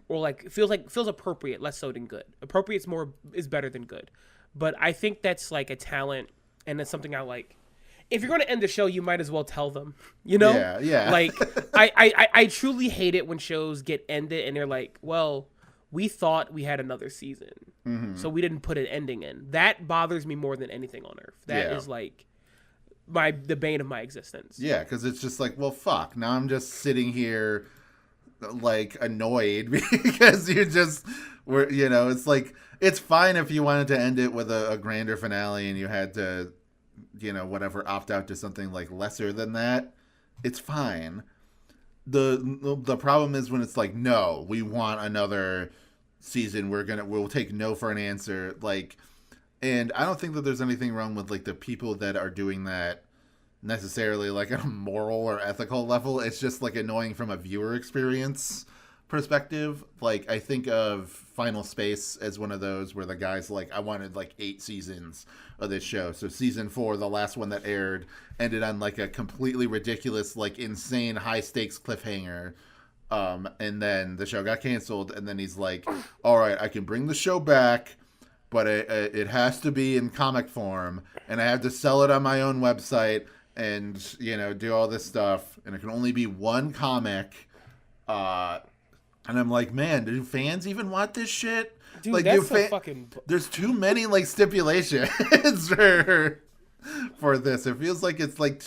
or like feels appropriate, less so than good. Appropriate is better than good. But I think that's like a talent, and it's something I like. If you're going to end the show, you might as well tell them, you know? Yeah. Like, I truly hate it when shows get ended and they're like, well, we thought we had another season, so we didn't put an ending in. That bothers me more than anything on earth. That is like the bane of my existence. Yeah, because it's just like, well, fuck. Now I'm just sitting here, like, annoyed because you know, it's like, it's fine if you wanted to end it with a grander finale and you had to, you know, whatever, opt out to something like lesser than that. It's fine. The problem is when it's like, no, we want another season. We'll take no for an answer. Like, and I don't think that there's anything wrong with like the people that are doing that necessarily like on a moral or ethical level. It's just like annoying from a viewer experience perspective. Like, I think of Final Space as one of those where the guy's like, I wanted like 8 seasons of this show. So season 4, the last one that aired, ended on like a completely ridiculous, like insane high stakes cliffhanger. And then the show got canceled, and then he's like, all right, I can bring the show back, but it has to be in comic form, and I have to sell it on my own website and, you know, do all this stuff, and it can only be one comic. And I'm like, man, do fans even want this shit? Dude, like, that's so fucking... There's too many, like, stipulations for this. It feels like it's, like,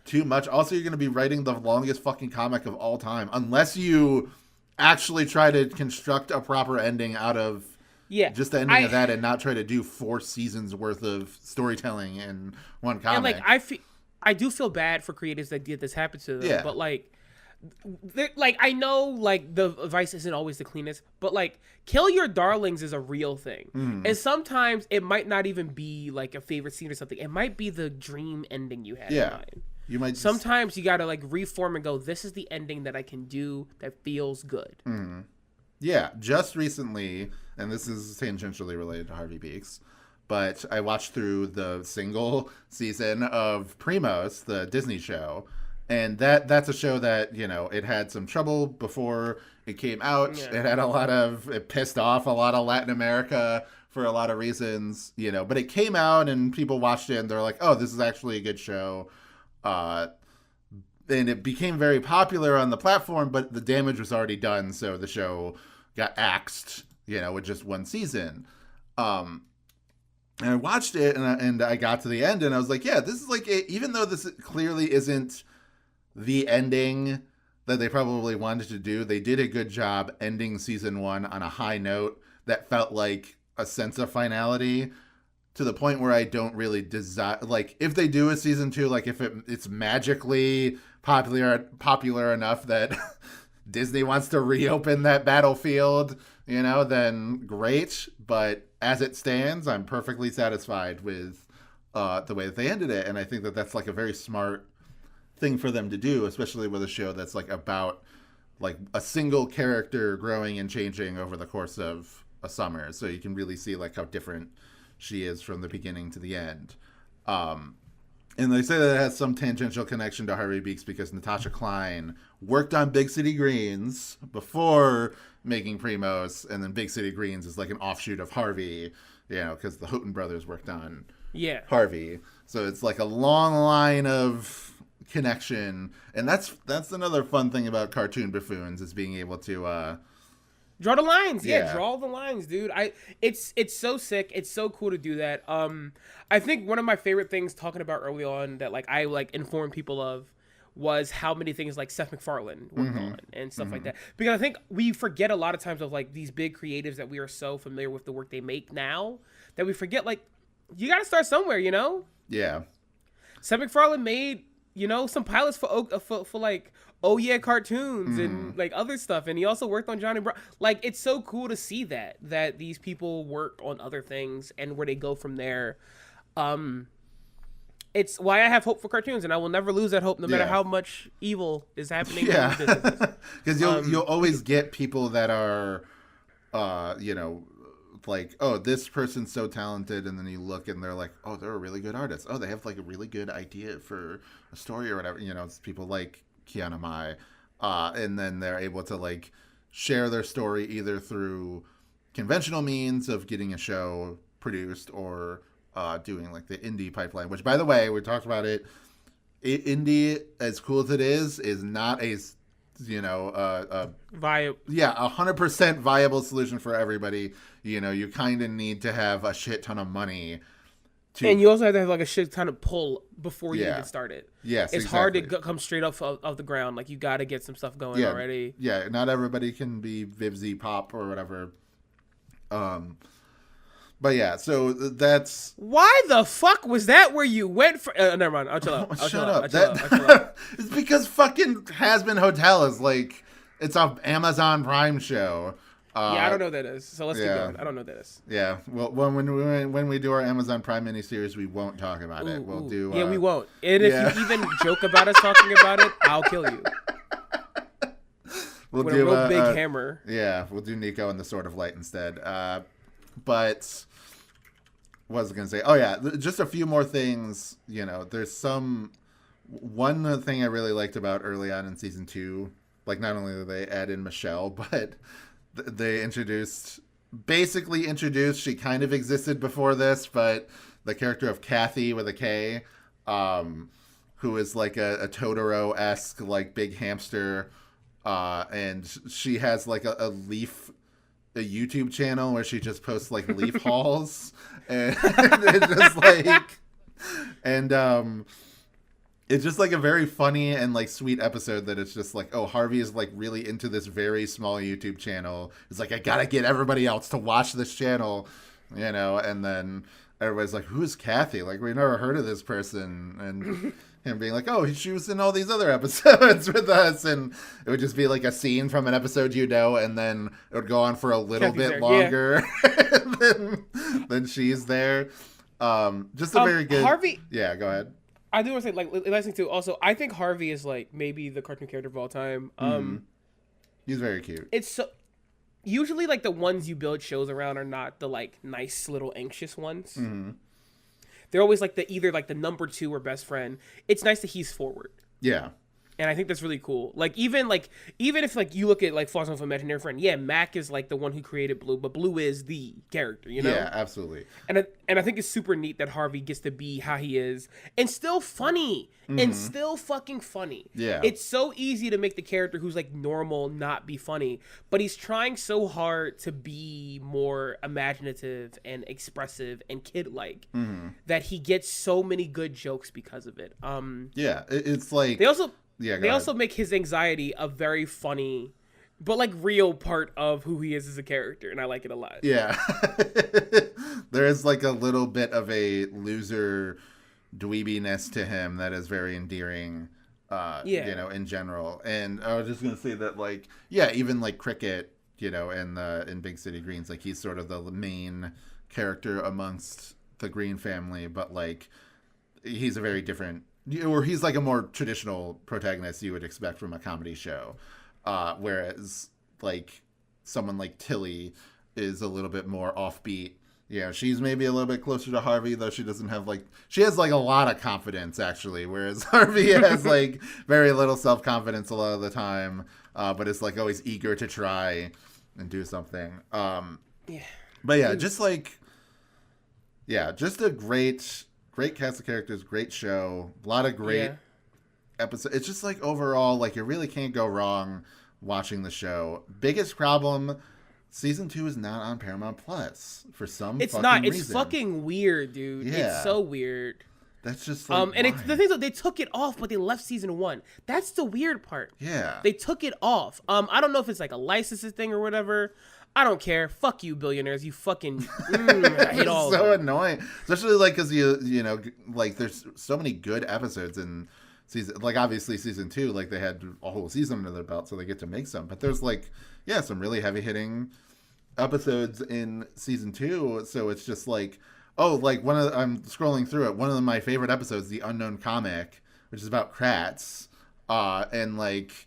too much. Also, you're going to be writing the longest fucking comic of all time. Unless you actually try to construct a proper ending out of just the ending of that and not try to do 4 seasons worth of storytelling in one comic. And, like, I do feel bad for creators that did this happen to them. But, like... Like, I know, like, the advice isn't always the cleanest, but, like, kill your darlings is a real thing. And sometimes it might not even be, like, a favorite scene or something. It might be the dream ending you had in mind. You might Sometimes you gotta, like, reform and go, this is the ending that I can do that feels good. Yeah, just recently, and this is tangentially related to Harvey Beaks, but I watched through the single season of Primos, the Disney show. And that's a show that, you know, it had some trouble before it came out. Yeah. It pissed off a lot of Latin America for a lot of reasons, you know. But it came out and people watched it and they're like, oh, this is actually a good show. And it became very popular on the platform, but the damage was already done. So the show got axed, you know, with just 1 season. And And I watched it, and I got to the end, and I was like, yeah, this is like, even though this clearly isn't the ending that they probably wanted to do, they did a good job ending season 1 on a high note that felt like a sense of finality, to the point where I don't really desire, like, if they do a season 2, like, if it's magically popular enough that Disney wants to reopen that battlefield, then great. But as it stands, I'm perfectly satisfied with the way that they ended it. And I think that that's like a very smart thing for them to do, especially with a show that's like about like a single character growing and changing over the course of a summer. So you can really see like how different she is from the beginning to the end. And they say that it has some tangential connection to Harvey Beaks because Natasha Cline worked on Big City Greens before making Primos, and then Big City Greens is like an offshoot of Harvey, because the Houghton brothers worked on Harvey. So it's like a long line of connection, and that's another fun thing about cartoon Buffoons, is being able to draw the lines. Yeah, draw the lines, dude. It's so sick. It's so cool to do that. I think one of my favorite things talking about early on that like I like informed people of was how many things like Seth MacFarlane worked on and stuff like that. Because I think we forget a lot of times of like these big creatives that we are so familiar with the work they make now that we forget, like, you got to start somewhere, Yeah. Seth MacFarlane made, some pilots for like Oh Yeah cartoons and like other stuff, and he also worked on Johnny Bravo. Like, it's so cool to see that these people work on other things and where they go from there. It's why I have hope for cartoons, and I will never lose that hope, no matter how much evil is happening. Yeah, because you'll always get people that are, like, oh, this person's so talented, and then you look and they're like, oh, they're a really good artist. Oh, they have like a really good idea for a story or whatever. It's people like Kiana Mai, and then they're able to like share their story either through conventional means of getting a show produced or doing like the indie pipeline, which, by the way, we talked about it. Indie, as cool as it is not a 100% viable solution for everybody. You kind of need to have a shit ton of money. And you also have to have like a shit ton of pull before you even start it. Yes, it's hard to come straight off of the ground. Like, you got to get some stuff going already. Yeah, not everybody can be Vivzy Pop or whatever. But yeah, so that's... Why the fuck was that where you went for... never mind, I'll chill out. Shut up. It's because fucking Has-Been Hotel is like... It's an Amazon Prime show. I don't know what that is, so let's keep going. I don't know what that is. Yeah, well, when we do our Amazon Prime miniseries, we won't talk about it. We'll do... we won't. And if you even joke about us talking about it, I'll kill you. We'll with do a real big hammer. Yeah, we'll do Nico and the Sword of Light instead. But... What was I going to say? Oh, yeah. Just a few more things. There's one thing I really liked about early on in season 2. Like, not only did they add in Michelle, but they basically introduced, she kind of existed before this, but the character of Kathy with a K, who is like a Totoro-esque, like, big hamster. And she has like a YouTube channel where she just posts like leaf hauls, and it's just like, and it's just like a very funny and like sweet episode that it's just like, oh, Harvey is like really into this very small YouTube channel. It's like, I gotta get everybody else to watch this channel, and then everybody's like, who's Kathy? Like, we've never heard of this person. And him being like, oh, she was in all these other episodes with us. And it would just be like a scene from an episode, and then it would go on for a little bit longer. Yeah. then she's there. Just a very good... Harvey... Yeah, go ahead. I do want to say, like, last thing too, also, I think Harvey is like maybe the cartoon character of all time. He's very cute. It's so... Usually, like, the ones you build shows around are not the, like, nice little anxious ones. Mm-hmm. They're always, like, either, like, the number 2 or best friend. It's nice that he's forward. Yeah. And I think that's really cool. Even if like you look at like Flaws of Imaginary Friend, yeah, Mac is like the one who created Blue, but Blue is the character, you know? Yeah, absolutely. And I think it's super neat that Harvey gets to be how he is and still funny and still fucking funny. Yeah. It's so easy to make the character who's like normal not be funny, but he's trying so hard to be more imaginative and expressive and kid-like that he gets so many good jokes because of it. Yeah, it's like they also they also make his anxiety a very funny but like real part of who he is as a character, and I like it a lot. Yeah. There is like a little bit of a loser dweebiness to him that is very endearing, you know, in general. And I was just going to say that, like, yeah, even like Cricket, you know, in Big City Greens, like he's sort of the main character amongst the Green family, but like he's a very different, or he's like a more traditional protagonist you would expect from a comedy show. Whereas like someone like Tilly is a little bit more offbeat. Yeah, she's maybe a little bit closer to Harvey, though she doesn't have like, she has like a lot of confidence actually, whereas Harvey has like very little self-confidence a lot of the time, but is like always eager to try and do something. Yeah. But yeah, just like, yeah, just a great cast of characters, great show, a lot of great episodes. It's just like overall, like you really can't go wrong watching the show. Biggest problem, season 2 is not on Paramount Plus for some it's fucking not. reason. It's fucking weird, dude. Yeah. It's so weird. That's just like, and it's the thing is, they took it off, but they left season 1. That's the weird part. Yeah. They took it off. I don't know if it's like a licensing thing or whatever. I don't care. Fuck you, billionaires. You fucking. I hate all of so them. annoying, especially like because you know, like there's so many good episodes in season, like obviously season 2, like they had a whole season under their belt, so they get to make some. But there's like, yeah, some really heavy hitting episodes in season 2. So it's just like, oh, like I'm scrolling through it. One of my favorite episodes, The Unknown Comic, which is about Kratz, and like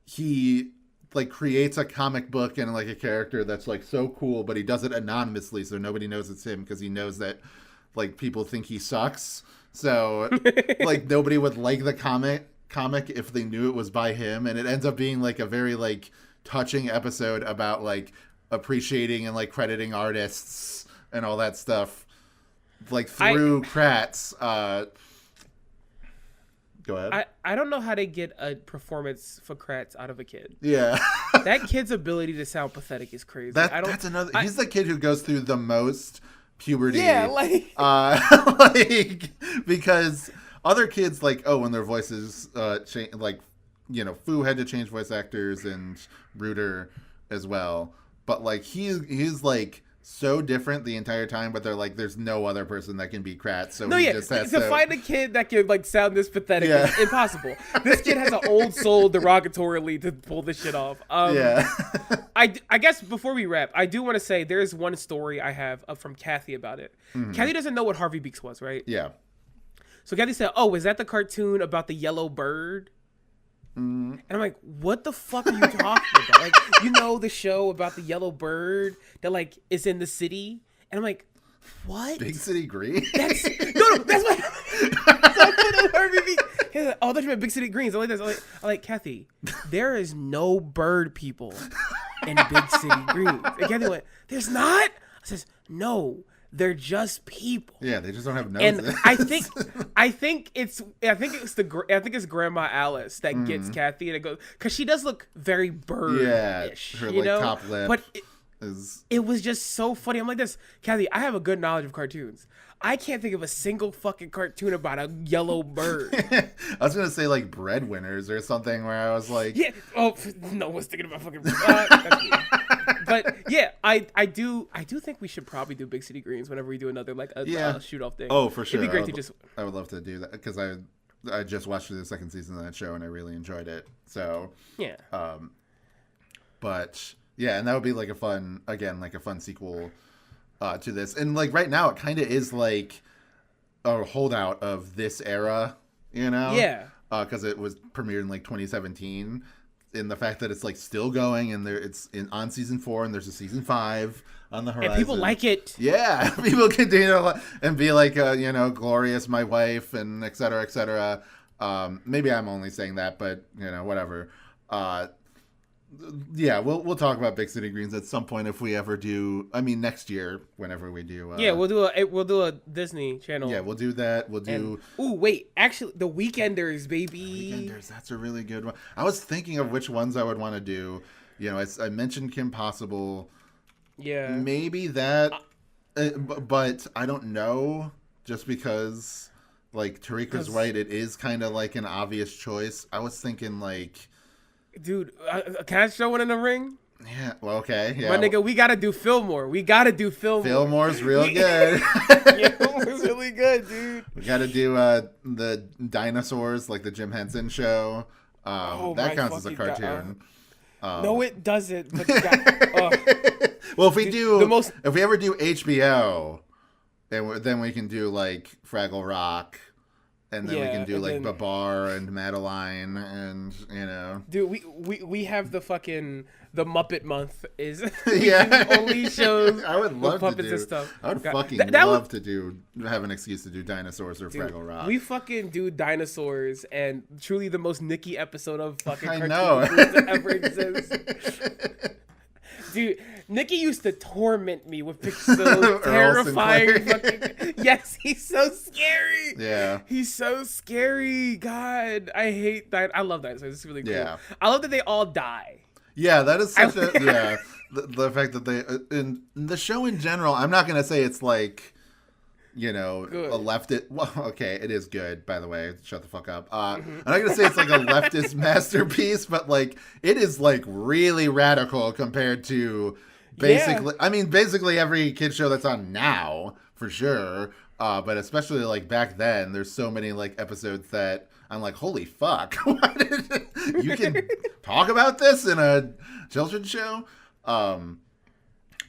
he like creates a comic book and like a character that's like so cool, but he does it anonymously, so nobody knows it's him because he knows that like people think he sucks. So like nobody would like the comic if they knew it was by him, and it ends up being like a very like touching episode about like appreciating and like crediting artists and all that stuff, like through Kratz. Go ahead. I don't know how to get a performance for Kratz out of a kid. Yeah. That kid's ability to sound pathetic is crazy. That's another. He's the kid who goes through the most puberty. Yeah, like, like because other kids like when their voices change, like you know, Fu had to change voice actors and Reuter as well, but like he's like so different the entire time, but they're like, there's no other person that can be Kratz, so he just has to find a kid that can like sound this pathetic is impossible. This kid has an old soul derogatorily to pull this shit off. I guess before we wrap, I do want to say there's one story I have from Kathy about it. Kathy doesn't know what Harvey Beaks was, right? Yeah. So Kathy said, oh, is that the cartoon about the yellow bird? And I'm like, what the fuck are you talking about? Like, you know, the show about the yellow bird that like is in the city? And I'm like, what? Big City Green? That's what Harvey Beaks. He's like, oh, that's Big City Greens. I like this. I'm like, Kathy, there is no bird people in Big City Greens. And Kathy went, there's not? I says, no. They're just people. Yeah, they just don't have noses. And I think it's Grandma Alice that gets Kathy, and it goes because she does look very bird-ish. Her you know? top lip. But it was just so funny. I'm like this, Kathy. I have a good knowledge of cartoons. I can't think of a single fucking cartoon about a yellow bird. I was gonna say like Breadwinners or something where I was like, yeah. Oh, no one's thinking about fucking. That's weird. But yeah, I do think we should probably do Big City Greens whenever we do another like a shoot off thing. Oh, for sure. It'd be great I would love to do that because I just watched the second season of that show and I really enjoyed it. So yeah. But yeah, and that would be like a fun sequel to this. And like right now, it kind of is like a holdout of this era, you know? Yeah. Because it was premiered in like 2017. In the fact that it's like still going and it's on season 4 and there's a season 5 on the horizon. And people like it. Yeah, people continue to and be like, you know, glorious, my wife, and et cetera, et cetera. Maybe I'm only saying that, but whatever. Yeah, we'll talk about Big City Greens at some point if we ever do. I mean, next year, whenever we do. Yeah, we'll do a Disney Channel. Yeah, we'll do that. We'll do. Oh wait, actually, The Weekenders, baby. Weekenders, that's a really good one. I was thinking of which ones I would want to do. I mentioned Kim Possible. Yeah. Maybe that, but I don't know. Just because, like, Tarika's right, it is kind of like an obvious choice. I was thinking like. Dude, can I throw one in the ring? Yeah, well, okay. Yeah. My nigga, we gotta do Fillmore. Fillmore's real good. Fillmore's really good, dude. We gotta do the dinosaurs, like the Jim Henson show. That counts as a cartoon. No, it doesn't. But well, if we ever do HBO, then we can do like Fraggle Rock. And then we can do like Babar and Madeline and Dude, we have the Muppet Month is the only shows I would love with to puppets do. and stuff. I would fucking love to have an excuse to do dinosaurs or Fraggle Rock. We fucking do dinosaurs and truly the most Nikki episode of fucking I cartoon know. that ever exists. Dude, Nikki used to torment me with so terrifying fucking. Yes, he's so scary. Yeah, he's so scary. God, I hate that. I love dinosaurs. It's really cool. Yeah. I love that they all die. Yeah, that is such a yeah. The fact that they in the show in general, I'm not gonna say it's like. Good. A leftist. Well, okay, it is good, by the way. Shut the fuck up. I'm not gonna say it's like a leftist masterpiece, but like it is like really radical compared to basically. Yeah. I mean, basically every kid show that's on now, for sure. But especially like back then, there's so many like episodes that I'm like, holy fuck! You can talk about this in a children's show. But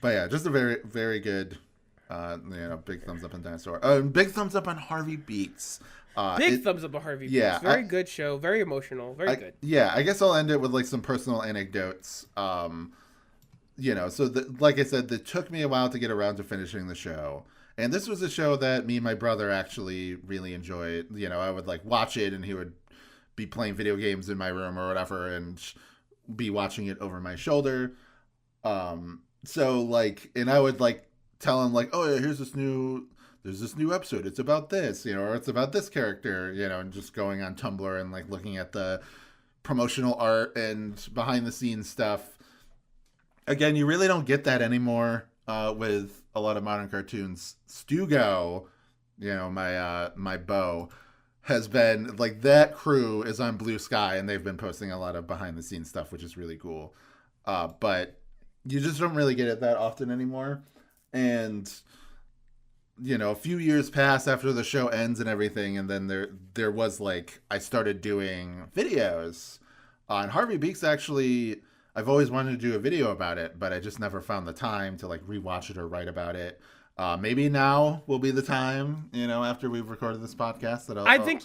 yeah, just a very, very good. Big thumbs up on Dinosaur. Big thumbs up on Harvey Beaks. Thumbs up on Harvey Beaks. Yeah, very good show. Very emotional. Very good. Yeah, I guess I'll end it with like some personal anecdotes. So like I said, it took me a while to get around to finishing the show. And this was a show that me and my brother actually really enjoyed. I would like watch it and he would be playing video games in my room or whatever and be watching it over my shoulder. So like, and I would like, tell him like, oh yeah, there's this new episode. It's about this, or it's about this character, and just going on Tumblr and like looking at the promotional art and behind the scenes stuff. Again, you really don't get that anymore with a lot of modern cartoons. Stugo, my beau has been like that crew is on Blue Sky and they've been posting a lot of behind the scenes stuff, which is really cool. But you just don't really get it that often anymore. And, a few years pass after the show ends and everything. And then there was like, I started doing videos on Harvey Beaks. Actually, I've always wanted to do a video about it, but I just never found the time to like rewatch it or write about it. Maybe now will be the time, after we've recorded this podcast that I think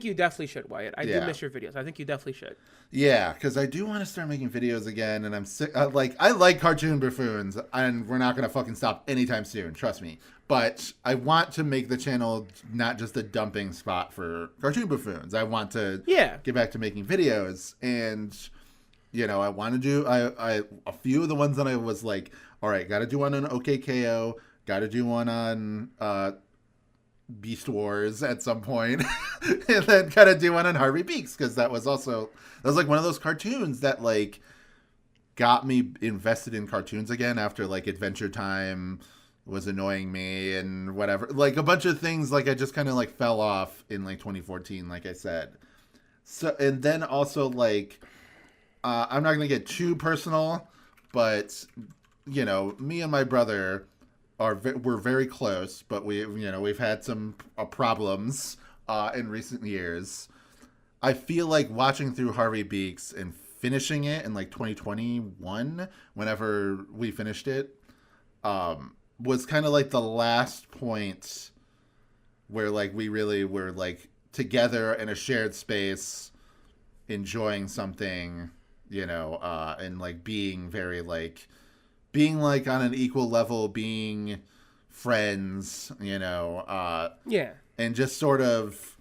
you definitely should, Wyatt. I do miss your videos. I think you definitely should. Yeah, because I do want to start making videos again, and I'm sick. I like cartoon buffoons, and we're not gonna fucking stop anytime soon. Trust me. But I want to make the channel not just a dumping spot for cartoon buffoons. I want to get back to making videos, and I want to do a few of the ones that I was like, all right, got to do one on OKKO. Got to do one on Beast Wars at some point. And then got to do one on Harvey Beaks because that was like one of those cartoons that like got me invested in cartoons again after like Adventure Time was annoying me and whatever. Like a bunch of things like I just kind of like fell off in like 2014, like I said. So, and then also like, I'm not going to get too personal, but me and my brother we're very close, but we've had some problems in recent years. I feel like watching through Harvey Beaks and finishing it in like 2021, whenever we finished it, was kind of like the last point where like we really were like together in a shared space, enjoying something, and like being on an equal level, being friends, and just sort of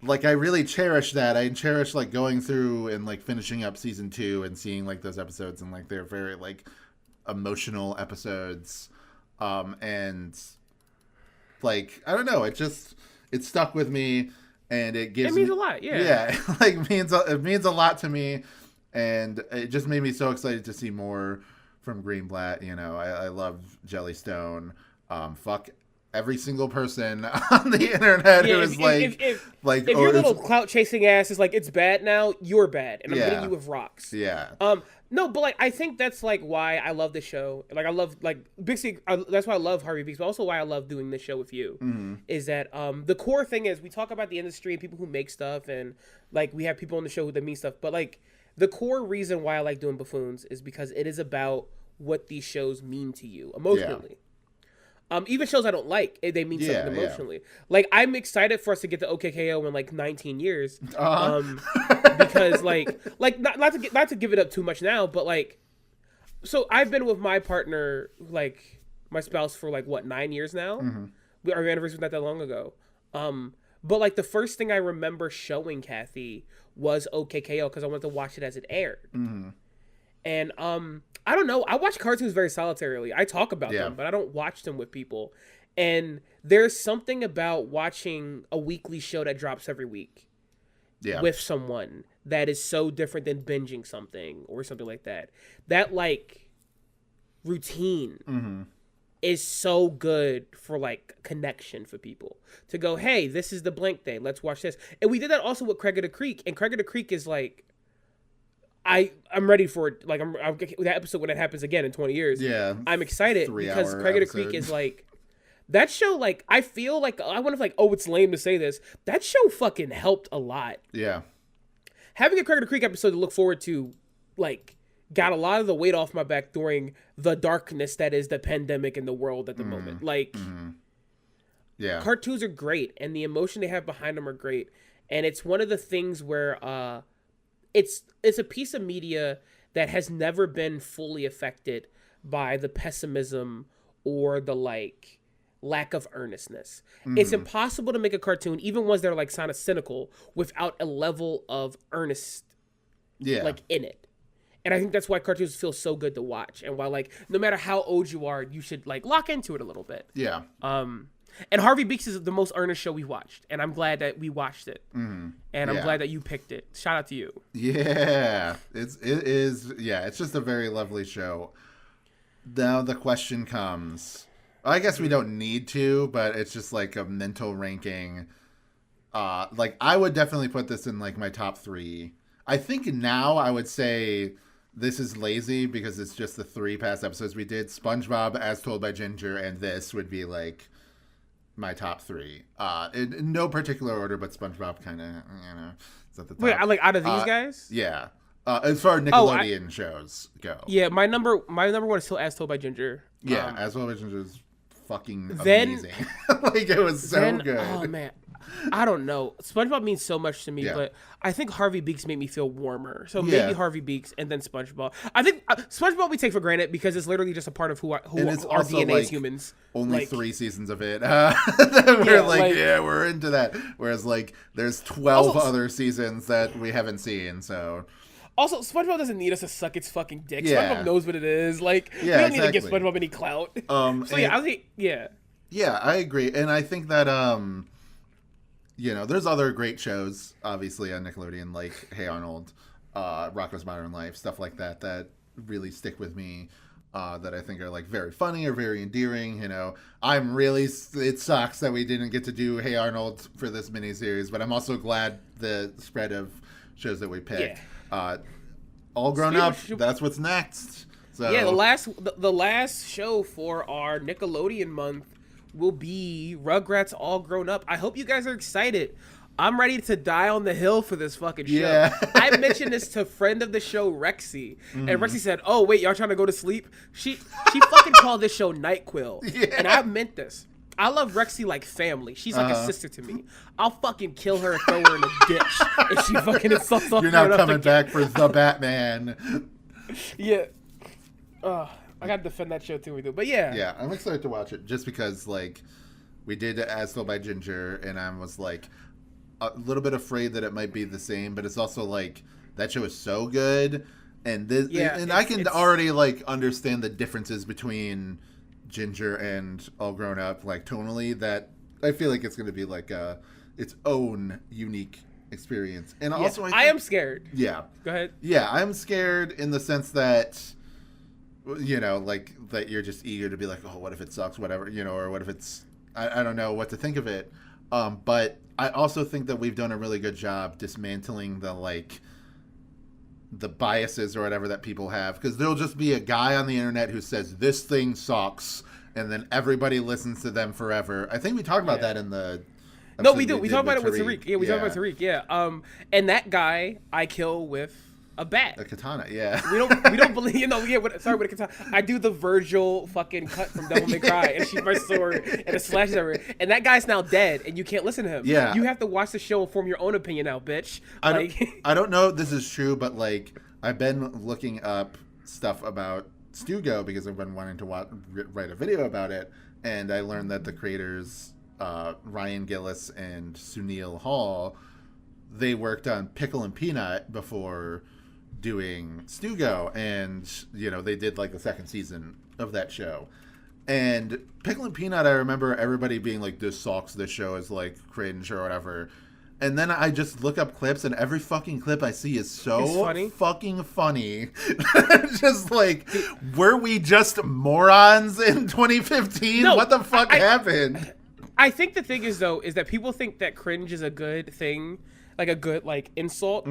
like I really cherish that. I cherish like going through and like finishing up season 2 and seeing like those episodes, and like they're very like emotional episodes. And like I don't know, it stuck with me, and it means a lot. Yeah, like it means a lot to me, and it just made me so excited to see more from Greenblatt. You know, I love Jellystone. Fuck every single person on the internet who is if your little clout chasing ass is like, it's bad now, you're bad, and I'm hitting you with rocks. Yeah. No, but like I think that's like why I love this show. Like I love like basically that's why I love Harvey Beaks, but also why I love doing this show with you. Mm-hmm. Is that the core thing is we talk about the industry and people who make stuff, and like we have people on the show that mean stuff, but like the core reason why I like doing Buffoons is because it is about what these shows mean to you emotionally. Yeah. Even shows I don't like, they mean something emotionally. Yeah. Like, I'm excited for us to get to OKKO in like 19 years, because like not to give it up too much now, but like, so I've been with my partner, like my spouse, for like what 9 years now. Mm-hmm. Our anniversary was not that long ago. But like the first thing I remember showing Kathy was OKKO because I wanted to watch it as it aired. Mm-hmm. And I don't know. I watch cartoons very solitarily. I talk about them, but I don't watch them with people. And there's something about watching a weekly show that drops every week with someone that is so different than binging something or something like that. That like routine is so good for like connection for people to go, hey, this is the blank day. Let's watch this. And we did that also with Craig of the Creek. And Craig of the Creek is like, I'm ready for it. Like I'm that episode when it happens again in 20 years. Yeah, I'm excited because Craig of the Creek is like that show. Like I feel like I wonder if like it's lame to say this. That show fucking helped a lot. Yeah, having a Craig of the Creek episode to look forward to, like, got a lot of the weight off my back during the darkness that is the pandemic in the world at the moment. Like, yeah, cartoons are great, and the emotion they have behind them are great, and it's one of the things where It's a piece of media that has never been fully affected by the pessimism or the like lack of earnestness. It's impossible to make a cartoon, even ones that are like kind of cynical, without a level of earnest like in it. And I think that's why cartoons feel so good to watch, and why like no matter how old you are, you should like lock into it a little bit. Yeah. And Harvey Beaks is the most earnest show we watched, and I'm glad that we watched it. And I'm glad that you picked it. Shout out to you. Yeah, it is. Yeah, it's just a very lovely show. Now the question comes. I guess we don't need to, but it's just like a mental ranking. Like I would definitely put this in like my top 3. I think now I would say this is lazy because it's just the 3 past episodes we did. SpongeBob, As Told by Ginger, and this would be like my top 3, in no particular order, but SpongeBob kind of, is at the top. Wait, like out of these guys? Yeah. As far as Nickelodeon shows go. Yeah, my number 1 is still As Told by Ginger. Yeah, As Told by Ginger is fucking amazing. Like it was so good. Oh man, I don't know. SpongeBob means so much to me, but I think Harvey Beaks made me feel warmer. So maybe Harvey Beaks and then SpongeBob. I think SpongeBob we take for granted because it's literally just a part of who our DNA like, as humans. Only like, 3 seasons of it. We're into that. Whereas like there's 12 other seasons that we haven't seen. So. Also, SpongeBob doesn't need us to suck its fucking dick. SpongeBob knows what it is. Like, we don't need to give SpongeBob any clout. I think, Yeah, I agree. And I think that, there's other great shows, obviously, on Nickelodeon, like Hey Arnold, Rocko's Modern Life, stuff like that, that really stick with me, that I think are, like, very funny or very endearing. It sucks that we didn't get to do Hey Arnold for this miniseries, but I'm also glad the spread of shows that we picked. All grown up. That's what's next. So yeah, the last show for our Nickelodeon month will be Rugrats All Grown Up. I hope you guys are excited. I'm ready to die on the hill for this fucking show. Yeah. I mentioned this to friend of the show Rexy, and Rexy said, "Oh wait, y'all trying to go to sleep?" She fucking called this show NyQuil, and I meant this. I love Rexy like family. She's like a sister to me. I'll fucking kill her and throw her in a ditch if she fucking insults You're not coming back for the Batman. Yeah. I gotta defend that show too. But yeah. Yeah, I'm excited to watch it just because like we did As Told by Ginger, and I was like, a little bit afraid that it might be the same, but it's also like that show is so good, and this, and I can already like understand the differences between Ginger and All Grown Up, like tonally, that I feel like it's going to be like its own unique experience. And also, I am scared. Yeah. Go ahead. Yeah, I'm scared in the sense that, you know, like that you're just eager to be like, oh, what if it sucks, whatever, you know, or what if it's, I don't know what to think of it. But I also think that we've done a really good job dismantling the biases or whatever that people have, because there'll just be a guy on the internet who says this thing sucks, and then everybody listens to them forever. I think we talked about that in the No, we do. We talked about it with Tariq. Yeah, we talked about Tariq. Yeah. And that guy I kill with a bat, a katana. Yeah. We don't believe, you know. Yeah. With a katana, I do the Virgil fucking cut from Devil May Cry, and shoot my sword, and it slashes everywhere. And that guy's now dead, and you can't listen to him. Yeah. You have to watch the show and form your own opinion now, bitch. I don't know if this is true, but like I've been looking up stuff about Stugo because I've been wanting to write a video about it, and I learned that the creators, Ryan Gillis and Sunil Hall, they worked on Pickle and Peanut before doing Stugo, and you know, they did like the second season of that show. And Pickle and Peanut, I remember everybody being like, this sucks, this show is like cringe or whatever. And then I just look up clips, and every fucking clip I see is so fucking funny. Just like, were we just morons in 2015? No, what the fuck happened? I think the thing is, though, is that people think that cringe is a good thing, like a good like insult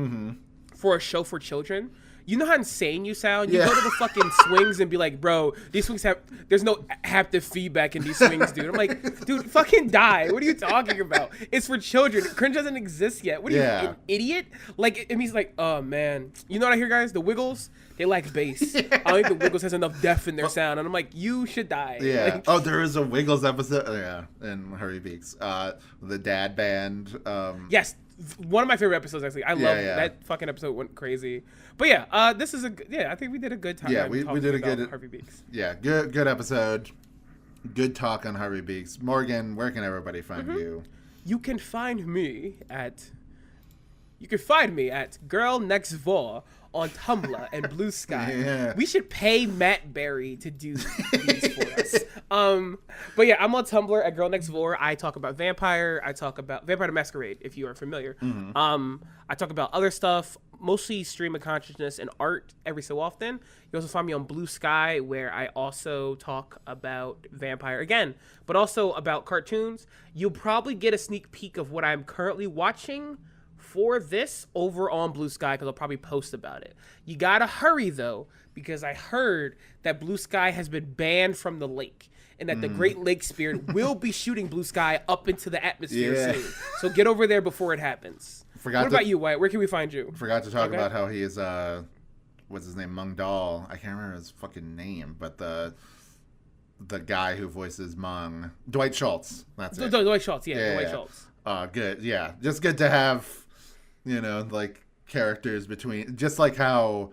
for a show for children. You know how insane you sound? You go to the fucking swings and be like, bro, these swings there's no haptic feedback in these swings, dude. I'm like, dude, fucking die. What are you talking about? It's for children. Cringe doesn't exist yet. What are you, an idiot? Like, it means like, oh, man. You know what I hear, guys? The Wiggles, they like bass. I don't think the Wiggles has enough depth in their sound. And I'm like, you should die. Yeah. Like, there is a Wiggles episode. In Harvey Beaks. The dad band. Yes. One of my favorite episodes, actually. I love that fucking episode. Went crazy. But yeah, this is I think we did a good time. Yeah, we did a good Harvey Beaks. Yeah, good episode. Good talk on Harvey Beaks. Morgan, where can everybody find you? You can find me at Girl Next Door on Tumblr and Blue Sky. Yeah. We should pay Matt Berry to do these for us. But yeah, I'm on Tumblr at Girl Next Door. I talk about Vampire. I talk about Vampire the Masquerade, if you are familiar. I talk about other stuff, mostly stream of consciousness and art every so often. You also find me on Blue Sky, where I also talk about Vampire again, but also about cartoons. You'll probably get a sneak peek of what I'm currently watching for this over on Blue Sky, because I'll probably post about it. You gotta hurry though, because I heard that Blue Sky has been banned from the lake, and that the Great Lake Spirit will be shooting Blue Sky up into the atmosphere soon. So get over there before it happens. What about you, Wyatt? Where can we find you? Forgot to talk about how he is what's his name, Mung Dahl. I can't remember his fucking name, but the guy who voices Mung, Dwight Schultz. That's it. Dwight Schultz, Dwight Schultz. Good, yeah. Just good to have, you know, like characters between, just like how,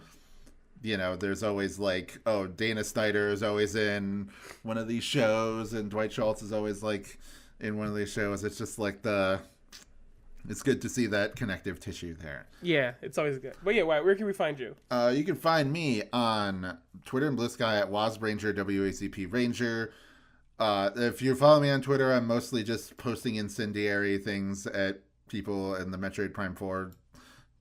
you know, there's always like, oh, Dana Snyder is always in one of these shows, and Dwight Schultz is always like in one of these shows. It's just like it's good to see that connective tissue there. Yeah, it's always good. But yeah, where can we find you? You can find me on Twitter and Blue Sky at WASPRanger, WACP Ranger. If you follow me on Twitter, I'm mostly just posting incendiary things at people in the Metroid Prime 4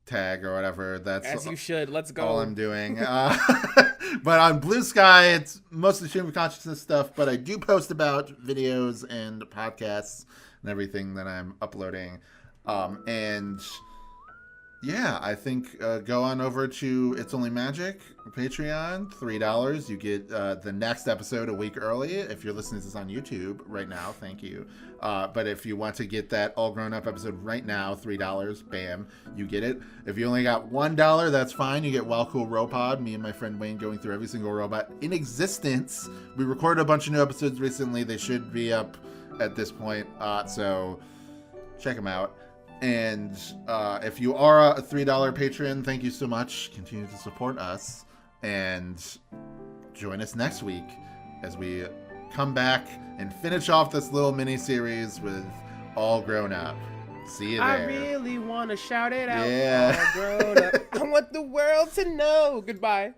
tag or whatever. That's as you should. Let's go. All I'm doing. But on Blue Sky, it's mostly stream of consciousness stuff, but I do post about videos and podcasts and everything that I'm uploading. And yeah, I think go on over to It's Only Magic Patreon, $3. You get the next episode a week early. If you're listening to this on YouTube right now, thank you. But if you want to get that All Grown Up episode right now, $3, bam, you get it. If you only got $1, that's fine. You get Wow Cool Robot, me and my friend Wayne going through every single robot in existence. We recorded a bunch of new episodes recently. They should be up at this point, so check them out. And if you are a $3 patron, thank you so much. Continue to support us. And join us next week as we come back and finish off this little mini-series with All Grown Up. See you there. I really want to shout it out. Yeah. All grown up. I want the world to know. Goodbye.